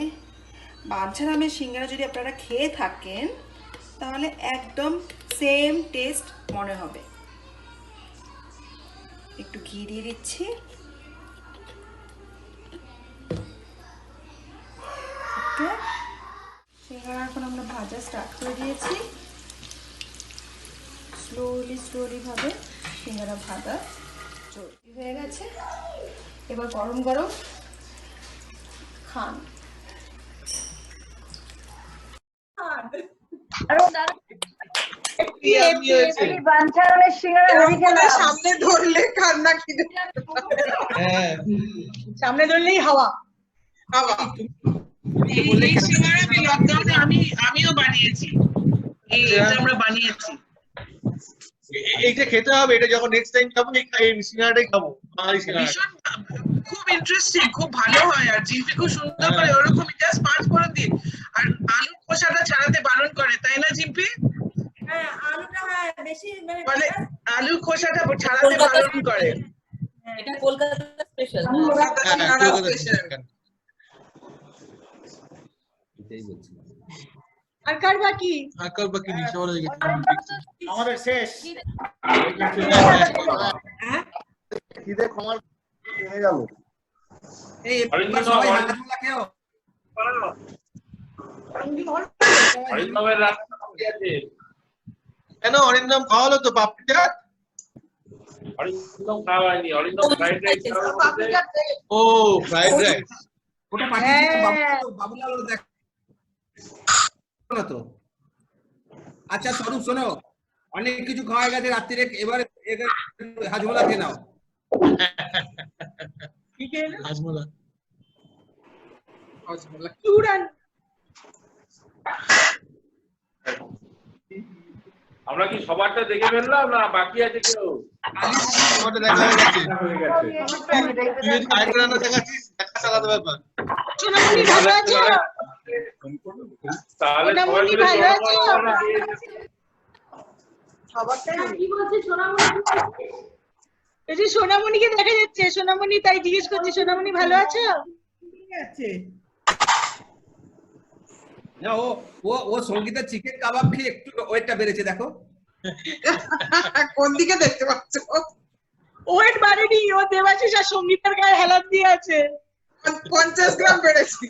Speaker 12: বাঞ্ছারামের সিঙ্গারা যদি আপনারা খেয়ে থাকেন তাহলে একদম সেম টেস্ট মনে হবে। একটু ঘি দিয়ে দিচ্ছি। ওকে, সিঙ্গারা এখন আমরা ভাজা স্টার্ট করে দিয়েছি। স্লোলি ভাবে সিঙ্গারা ভাজা তৈরি হয়ে গেছে। এবার গরম গরম খান।
Speaker 7: সামনে ধরলে কান্না খিদে,
Speaker 15: সামনে ধরলেই হাওয়া
Speaker 7: হাওয়া।
Speaker 13: এই সিঙ্গারা আমি লকডাউনে আমিও বানিয়েছি, এটা আমরা বানিয়েছি।
Speaker 5: এইটা খেতে হবে, এটা যখন নেক্সট টাইম খাবো এই সিঙ্গারাটাই খাবো, বাঙালি সিঙ্গারা।
Speaker 13: খুব ইন্টারেস্টিং, খুব ভালো হয়। আর জিম্পি খুব সুন্দর করে ওরকমই জাস্ট 5 ফোড়ন দিয়ে, আর আলুর খোসাটা ছাড়াতে বারণ করে, তাই না জিম্পি?
Speaker 12: হ্যাঁ, আলুটা বেশি
Speaker 13: মানে আলুর খোসাটা ছাড়াতে বারণ করে।
Speaker 1: এটা কলকাতা স্পেশাল।
Speaker 15: আর কার বাকি?
Speaker 10: আমাদের শেষ।
Speaker 9: খিদে ক্ষমার হয়ে গেল।
Speaker 6: এই সবাই হালকা খেও।
Speaker 4: অরিন্দমের রাস্তা বাকি আছে।
Speaker 5: কেন অরিন্দম খাওয়া হলো তো পাপড়ি চাট?
Speaker 4: অরিন্দম খাওয়া হয়নি, অরিন্দম ফ্রাইড রাইস
Speaker 5: ও ফ্রাইড রাইস,
Speaker 6: ওটা পাঠিয়ে দিও বাবুলাল, দেখ না তো। আচ্ছা স্বরূপ শোনো, অনেক কিছু খাওয়া গেছে রাত্রিরে, এবার হাজমোলা খেয়ে নাও।
Speaker 15: কি খেলে?
Speaker 5: হাজমোলা।
Speaker 15: চুড়ান।
Speaker 4: আমরা কি সবারটা দেখে ফেললাম না বাকি আছে কেউ?
Speaker 5: সবারটা দেখা হয়ে গেছে।
Speaker 4: হয়ে গেছে।
Speaker 5: তুই আরেকটা রান্না দেখাচ্ছিস, একটা আলাদা ব্যাপার।
Speaker 15: সোনামণি ভালো আছো?
Speaker 4: তাহলে সবাই
Speaker 15: সোনামণি
Speaker 4: মিলে
Speaker 15: ভালো আছো?
Speaker 3: কি বলছে সোনামণি?
Speaker 15: এই যে সোনামণিকে দেখা যাচ্ছে, সোনামণি তাই জিজ্ঞেস করছি, সোনামণি ভালো আছো? ঠিক আছে।
Speaker 6: না ও ও ও সঙ্গীতা চিকেন কাবাব খেয়ে একটু ওয়েটটা বেড়েছে দেখো।
Speaker 7: কোন দিকে দেখতে পাচ্ছ?
Speaker 15: ওয়েট বাড়েনি, ও দেবাশিস আর সঙ্গীতার গায়ে হেলান দিয়ে আছে।
Speaker 7: 50 গ্রাম বেড়েছে।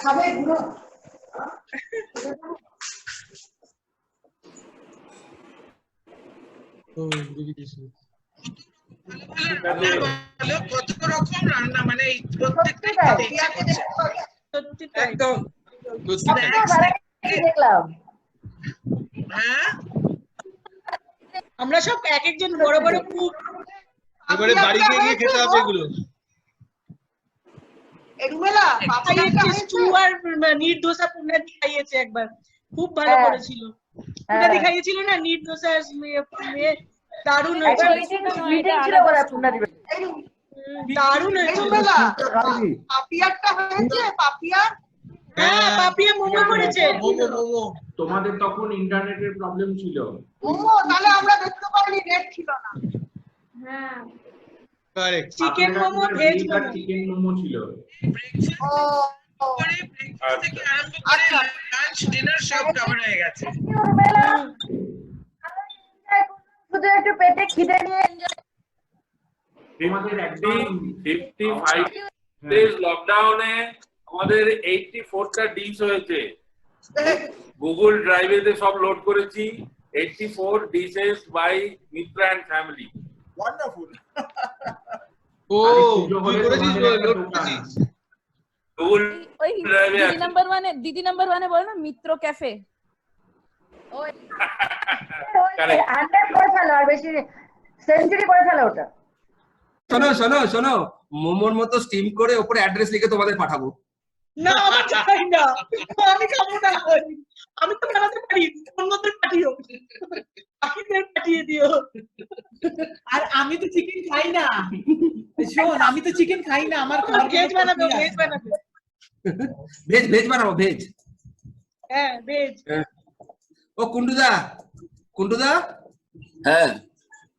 Speaker 21: খাবে গুলো
Speaker 13: কত রকম রান্না, মানে এই প্রত্যেকটা
Speaker 7: একদম
Speaker 21: দেখলাম।
Speaker 13: হ্যাঁ
Speaker 15: আমরা সব এক একজন বড় বড় কুক।
Speaker 5: এবারে বাড়ি গিয়ে খেতে হবে এগুলো।
Speaker 15: রুমেলা খাইয়েছে স্টু আর নির দোসা পুনাদি খাইয়েছে একবার, খুব ভালো করেছিল। পুনাদি খাইয়েছিল না নির দোসা, দারুণ হয়েছিল।
Speaker 21: মিটিং ছিল বলে পুনাদি
Speaker 15: দারুণ হয়েছিল।
Speaker 7: রুমেলা পাপিয়ারটা হয়েছে? পাপিয়ার?
Speaker 15: হ্যাঁ পাপিয়া মোমো করেছে।
Speaker 8: মোমো। তোমাদের তখন ইন্টারনেটের প্রবলেম ছিল।
Speaker 7: মোমো তাহলে আমরা দেখতে পাইনি, নেট ছিল না।
Speaker 3: হ্যাঁ
Speaker 5: correct.
Speaker 15: Chicken momo, veg momo.
Speaker 8: Chicken momo ছিল।
Speaker 7: আচ্ছা
Speaker 13: লাঞ্চ ডিনার সব কভার হয়ে গেছে।
Speaker 21: শুধু একটু পেটে খিদে নিয়ে
Speaker 8: তোমাদের একদম
Speaker 4: 55 ডেজ লকডাউনে আমাদের 84টা ডিশ হয়েছে। গুগল ড্রাইভেতে সব লোড করেছি। 84 dishes by Mitra and family.
Speaker 10: Wonderful.
Speaker 5: ও তুই করেছিস, লোড করেছিস
Speaker 4: গুগল
Speaker 2: ওই
Speaker 4: ড্রাইভে
Speaker 2: দিদি
Speaker 4: আছে।
Speaker 2: নাম্বার ওয়ানে বল না, মিত্র ক্যাফে।
Speaker 21: 100 করে ফেলো, আর বেশি সেঞ্চুরি করে ফেলো ওটা।
Speaker 6: শোনো শোনো শোনো, মোমোর মতো স্টিম করে উপরে অ্যাড্রেস লিখে তোমাদের পাঠাবো।
Speaker 15: না আমি চাই না, আমি খাবো না। আমি তো বানাতে পারি, অন্যদের পাঠিও, বাকিদের পাঠিয়ে দিও।
Speaker 13: আর আমি তো চিকেন খাই না, শোন আমি তো চিকেন খাই না, আমার
Speaker 15: ভেজ বানাবে, ভেজ বানাবে।
Speaker 6: ভেজ ভেজ বানাবো, ভেজ।
Speaker 15: হ্যাঁ ভেজ।
Speaker 6: ও কুন্ডুদা
Speaker 16: হ্যাঁ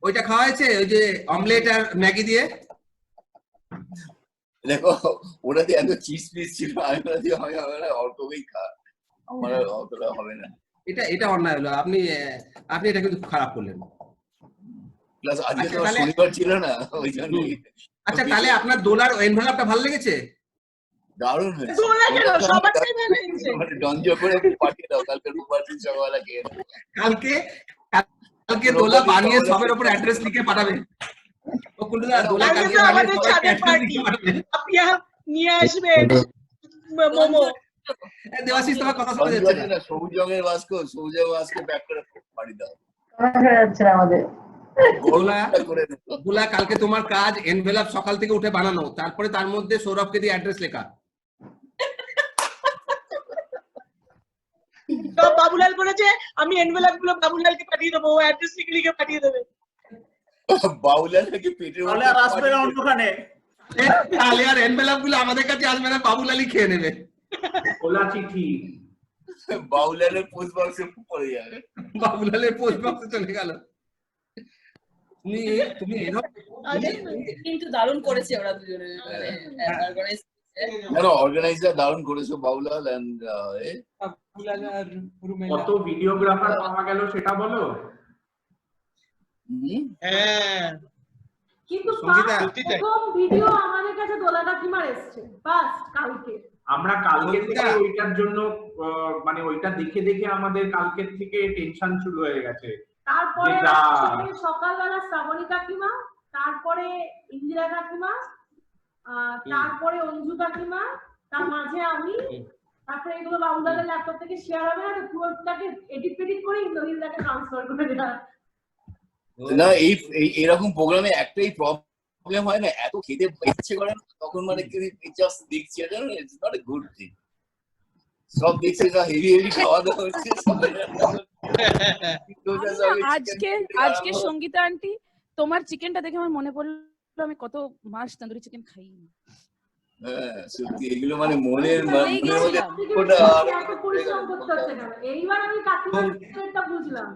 Speaker 6: ওইটা খাওয়া হয়েছে, ওই যে অমলেট আর ম্যাগি দিয়ে?
Speaker 16: দেখো ওটা দিয়ে এত চিজ পিস ছিল, আমি বলছি হবে না, অল্পই খা, আমার অতটা হবে না।
Speaker 6: এটা অন্যায় হলো, আপনি এটা কিন্তু খারাপ করলেন।
Speaker 16: প্লাস আজকে তো শনিবার ছিল না, ওই জন্য।
Speaker 6: আচ্ছা তাহলে আপনার দোলার এনভেলপটা ভালো লেগেছে?
Speaker 16: দারুণ হয়েছে। ডঞ্জ করে পাঠিয়ে দাও, কালকে রোববার দিন সকালবেলা খেয়ে নেবো।
Speaker 6: কালকে দোলা বানিয়ে সবের উপর অ্যাড্রেস লিখে পাঠাবে। ও কুন্ডুদা দোলা কালকে বানিয়ে সবাইকে অ্যাড্রেস লিখে পাঠাবে।
Speaker 15: পাপিয়া নিয়ে আসবে মোমো।
Speaker 6: দেবাশিস তোমার কথা শোনা যাচ্ছে না।
Speaker 16: সবুজ রঙের বাস্ক প্যাক করে পাঠিয়ে দাও।
Speaker 21: যাচ্ছে আমাদের
Speaker 6: দোলা কালকে তোমার কাজ এনভেলপ সকাল থেকে উঠে বানানো, তারপরে তার মধ্যে সৌরভকে দিয়ে অ্যাড্রেস লেখা।
Speaker 15: বাবুলাল বলেছে আমি এনভেলপ গুলো বাবুলালকে পাঠিয়ে দেবো, ও অ্যাড্রেস লিখে পাঠিয়ে দেবে।
Speaker 16: বাবুলাল নাকি পেটের
Speaker 10: তাহলে আর আসবে না অন্যখানে,
Speaker 6: তাহলে আর এনভেলপ গুলো আমাদের কাছে আসবে না, বাবুলালই খেয়ে নেবে।
Speaker 8: খোলা চিঠি
Speaker 16: বাবুলালের পোস্ট বক্সে পড়ে যাবে,
Speaker 6: বাবুলালের পোস্ট বক্সে চলে গেল। তুমি
Speaker 1: কিন্তু দারুণ করেছে ওরা দুজনে,
Speaker 16: অর্গানাইজার দারুণ করেছো বাবুলাল এন্ড
Speaker 8: কত ভিডিওগ্রাফার পাওয়া গেল সেটা বলো।
Speaker 3: কিন্তু প্রথম ভিডিও আমাদের কাছে দোলা কাকিমার এসেছে বাস কালকে।
Speaker 8: আমরা কালকে থেকে ওইটার জন্য মানে ওইটা দেখে দেখে আমাদের কালকের থেকে টেনশন শুরু হয়ে গেছে।
Speaker 3: তারপরে সকালবেলা শ্রাবণী কাকিমা, তারপরে ইন্দিরা কাকিমা, তারপরে অঞ্জু কাকিমা, তার মাঝে আমি, তারপরে এগুলো বাবুদাদের ল্যাপটপ থেকে শেয়ার হবে না, তো পুরোটাকে এডিট ফেডিট করে ইন্দ্রনীলদাকে ট্রান্সফার করে দেওয়া।
Speaker 16: না এরকম প্রোগ্রামে একটাই প্রবলেম হয় না, এত খেতে ইচ্ছে করে না তখন, মানে জাস্ট দেখছি, it's not a good thing. সব দেখছি না, হেভি হেভি খাওয়া দাওয়া হচ্ছে
Speaker 2: আজকে সঙ্গীতা আন্টি তোমার চিকেনটা দেখে আমার মনে পড়লো আমি কত মাস তন্দুরি চিকেন খাই।
Speaker 16: হ্যাঁ সত্যি, এগুলো মানে মনের
Speaker 3: পরিশ্রম করতে হচ্ছে কেন? এইবার আমি কাকিমাটা বুঝলাম।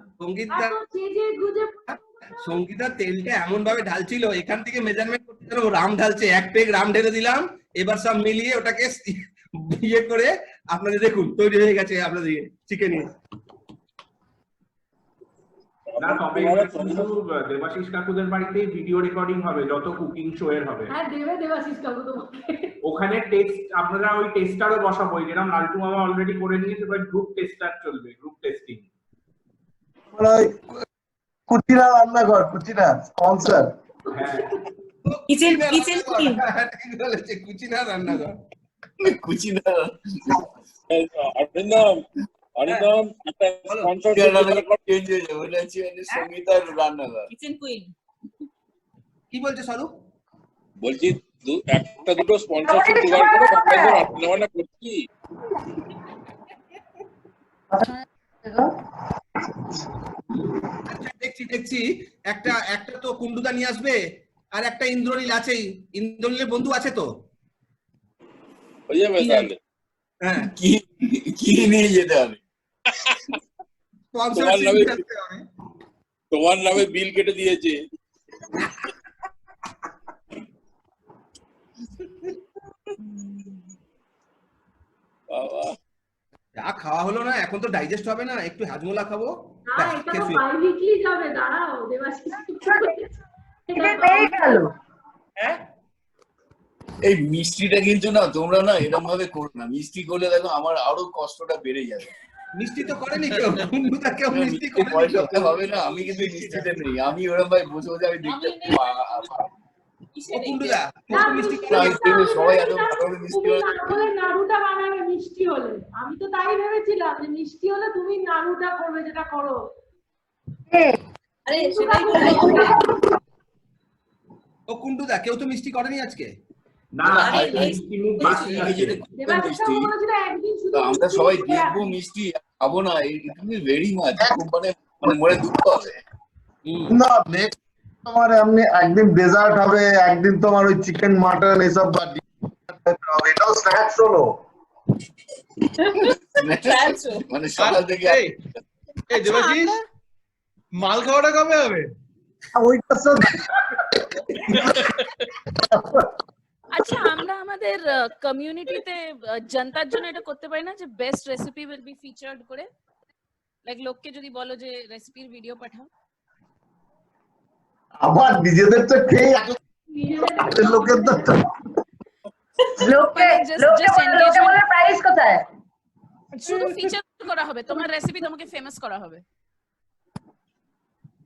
Speaker 6: সঙ্গীতা তেলটা এমন ভাবে ঢালছিল, এখান থেকে মেজারমেন্ট করতে গেলে ও রাম ঢালছে, এক পেগ রাম ঢেলে দিলাম, এবার সব মিলিয়ে ওটাকে ইয়ে করে আপনাদের দেখুন তৈরি হয়ে গেছে আপনাদের চিকেন।
Speaker 8: না তবে কিন্তু দেবাশিস কাকুদের বাড়িতেই ভিডিও রেকর্ডিং হবে যত কুকিং শো এর হবে।
Speaker 3: হ্যাঁ দেবে দেবাশিস কাকু তোমাকে।
Speaker 8: ওখানে টেস্ট আপনারা ওই টেস্টারও বসাবো, যেরকম লালটু মামা অলরেডি করে নিয়েছে, এবার গ্রুপ টেস্টার চলবে, গ্রুপ টেস্টিং।
Speaker 9: কুচিনা রান্নাঘর, কুচিনা স্পন্সর।
Speaker 8: হ্যাঁ
Speaker 1: কিচেন কুইন,
Speaker 6: কুচিনা রান্নাঘর,
Speaker 16: কুচিনা সঙ্গীতার রান্নাঘর,
Speaker 1: কিচেন কুইন।
Speaker 6: কি বলছে স্বরূপ?
Speaker 4: বলছি একটা দুটো স্পন্সরশিপ জোগাড় করে রান্না করছি।
Speaker 6: দেখছি একটা তো কুন্ডুদা নিয়ে আসবে, আর একটা ইন্দ্রনীল আছেই। ইন্দ্রনীলের বন্ধু আছে তো,
Speaker 4: হয়ে যাবে তাহলে।
Speaker 6: হ্যাঁ
Speaker 16: কি নিয়ে যেতে হবে?
Speaker 4: তোমার নামে বিল কেটে দিয়েছে।
Speaker 6: যা খাওয়া হলো না, এখন তো ডাইজেস্ট হবে না, একটু হাজমোলা খাবো।
Speaker 3: না এটা তো বাইউইকলি যাবে, দাঁড়াও দেবাশিস
Speaker 20: এটা পেয়ে গেল।
Speaker 6: হ্যাঁ
Speaker 16: এই মিষ্টিটা কিন্তু না তোমরা না এরকম ভাবে করো না, মিষ্টি করলে দেখো আমার আরো কষ্টটা বেড়ে যাবে।
Speaker 6: মিষ্টি তো করেনি কেউ, কুন্ডুদা কেউ মিষ্টি করেনি,
Speaker 16: পয়সাতে হবে না। আমি কিন্তু মিষ্টিতে নেই, আমি ওরকম ভাই বসে বসে আমি দেখতে
Speaker 6: কুন্ডুদা মিষ্টি
Speaker 16: সবাই এত ভালো মিষ্টি
Speaker 3: নাড়ুটা বানাবে মিষ্টি হলে। আমি তো তাই ভেবেছিলাম যে মিষ্টি হলে তুমি নাড়ুটা করবে, যেটা করো।
Speaker 1: আরে সেটাই
Speaker 6: ও কুন্ডুদা কেউ তো মিষ্টি করেনি আজকে।
Speaker 8: না মিষ্টি মুখ বাকি আছে।
Speaker 16: আমরা সবাই দেখবো মিষ্টি, খাবো না, ভেরি মাচ মানে মনে দুঃখ হবে।
Speaker 9: না তোমার এমনি একদিন ডেজার্ট হবে, একদিন তোমার ওই চিকেন মাটন এসব হবে, এটাও স্ন্যাক্স হলো।
Speaker 16: মানে সকাল থেকে
Speaker 5: এই দেবাশিস মাল খাওয়াটা কবে হবে?
Speaker 9: ওইটা
Speaker 2: আচ্ছা আমরা আমাদের কমিউনিটিতে জনতার জন্য এটা করতে পারি না যে best recipe will be featured করে, লাইক লোককে যদি বলো যে রেসিপির ভিডিও পাঠাও।
Speaker 9: আবার নিজেদের তো খেয়ে লোকের তো
Speaker 20: লোকে প্রাইস কোথায়?
Speaker 2: শুধু ফিচার করা হবে, তোমার রেসিপি তোমাকে ফেমাস করা হবে।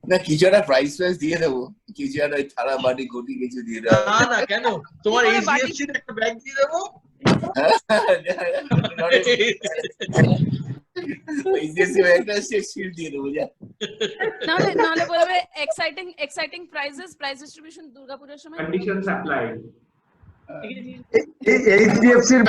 Speaker 16: না কিছু একটা প্রাইস দিয়ে দেবো, কিছু একটা থালা বাটি ঘটি কিছু দিয়ে দেবো।
Speaker 5: না না কেন, তোমার এইচডিএফসি একটা ব্যাগ দিয়ে দেবো।
Speaker 2: নাহলে বলবে এক্সাইটিং প্রাইস ডিস্ট্রিবিউশন দুর্গাপূজার সময়।
Speaker 8: Conditions apply.
Speaker 9: এইচডিএফসির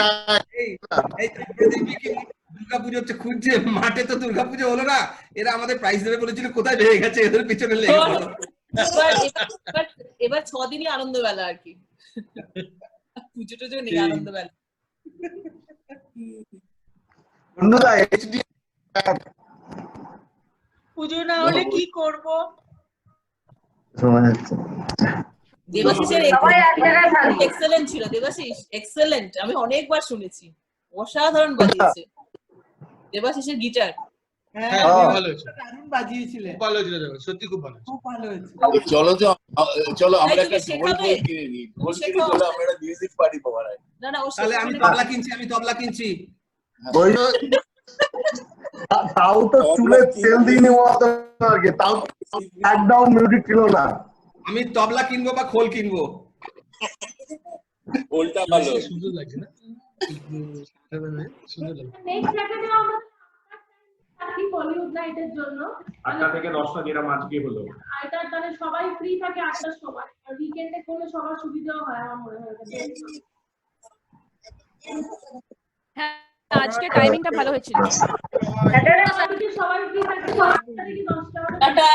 Speaker 6: দুর্গাপুজো হচ্ছে খুঁজছে মাঠে, তো দুর্গাপুজো হলো না, এরা আমাদের প্রাইজ দেবে বলেছিল, কোথায় বেড়ে গেছে, এদের পিছনে লেগে গেল।
Speaker 1: এবার 6 দিনই আনন্দবেলা আর কি, পুজো টুজো নেই, আনন্দবেলা।
Speaker 15: পুজো না হলে কি করব?
Speaker 1: দেবাশিসের এক্সেলেন্ট ছিল, দেবাশিস এক্সেলেন্ট, আমি অনেকবার শুনেছি, অসাধারণ বাজিয়েছে দেবাশিসের গিটার।
Speaker 5: হ্যাঁ ভালো হয়েছে, দারুণ বাজিয়েছিলেন, ভালো হয়েছিল দেবাশিস, সত্যি খুব ভালো হয়েছে, খুব ভালো হয়েছে।
Speaker 16: চলো আমরা একটা ঢোল কিনে নিই, ঢোল কিনে চলো আমরা একটা মিউজিক পার্টি বানাই।
Speaker 1: না না
Speaker 6: তাহলে আমি তবলা কিনছি।
Speaker 9: তাও তো চুলে তেল দিয়ে নেওয়া আর কি, তাও একদম মিউজিক ছিল না।
Speaker 6: আমি তবলা কিনবো বা খোল কিনবো।
Speaker 4: খোলটা ভালো
Speaker 5: সুন্দর লাগছে না?
Speaker 3: নেক্সট স্যাটারডে আমরা থাকি বলিউড নাইটের জন্য
Speaker 8: 8টা থেকে 10টা যেটা আজকে হলো।
Speaker 3: এটা তাহলে সবাই ফ্রি থাকে 8টার সময়, আর উইকেন্ডে করলে সবার সুবিধাও হয় আমার মনে হয়।
Speaker 2: হ্যাঁ আজকে টাইমিংটা ভালো হয়েছিল।
Speaker 3: স্যাটারডে সবাই ফ্রি থাকে 8টা থেকে 10টা।
Speaker 1: টাটা।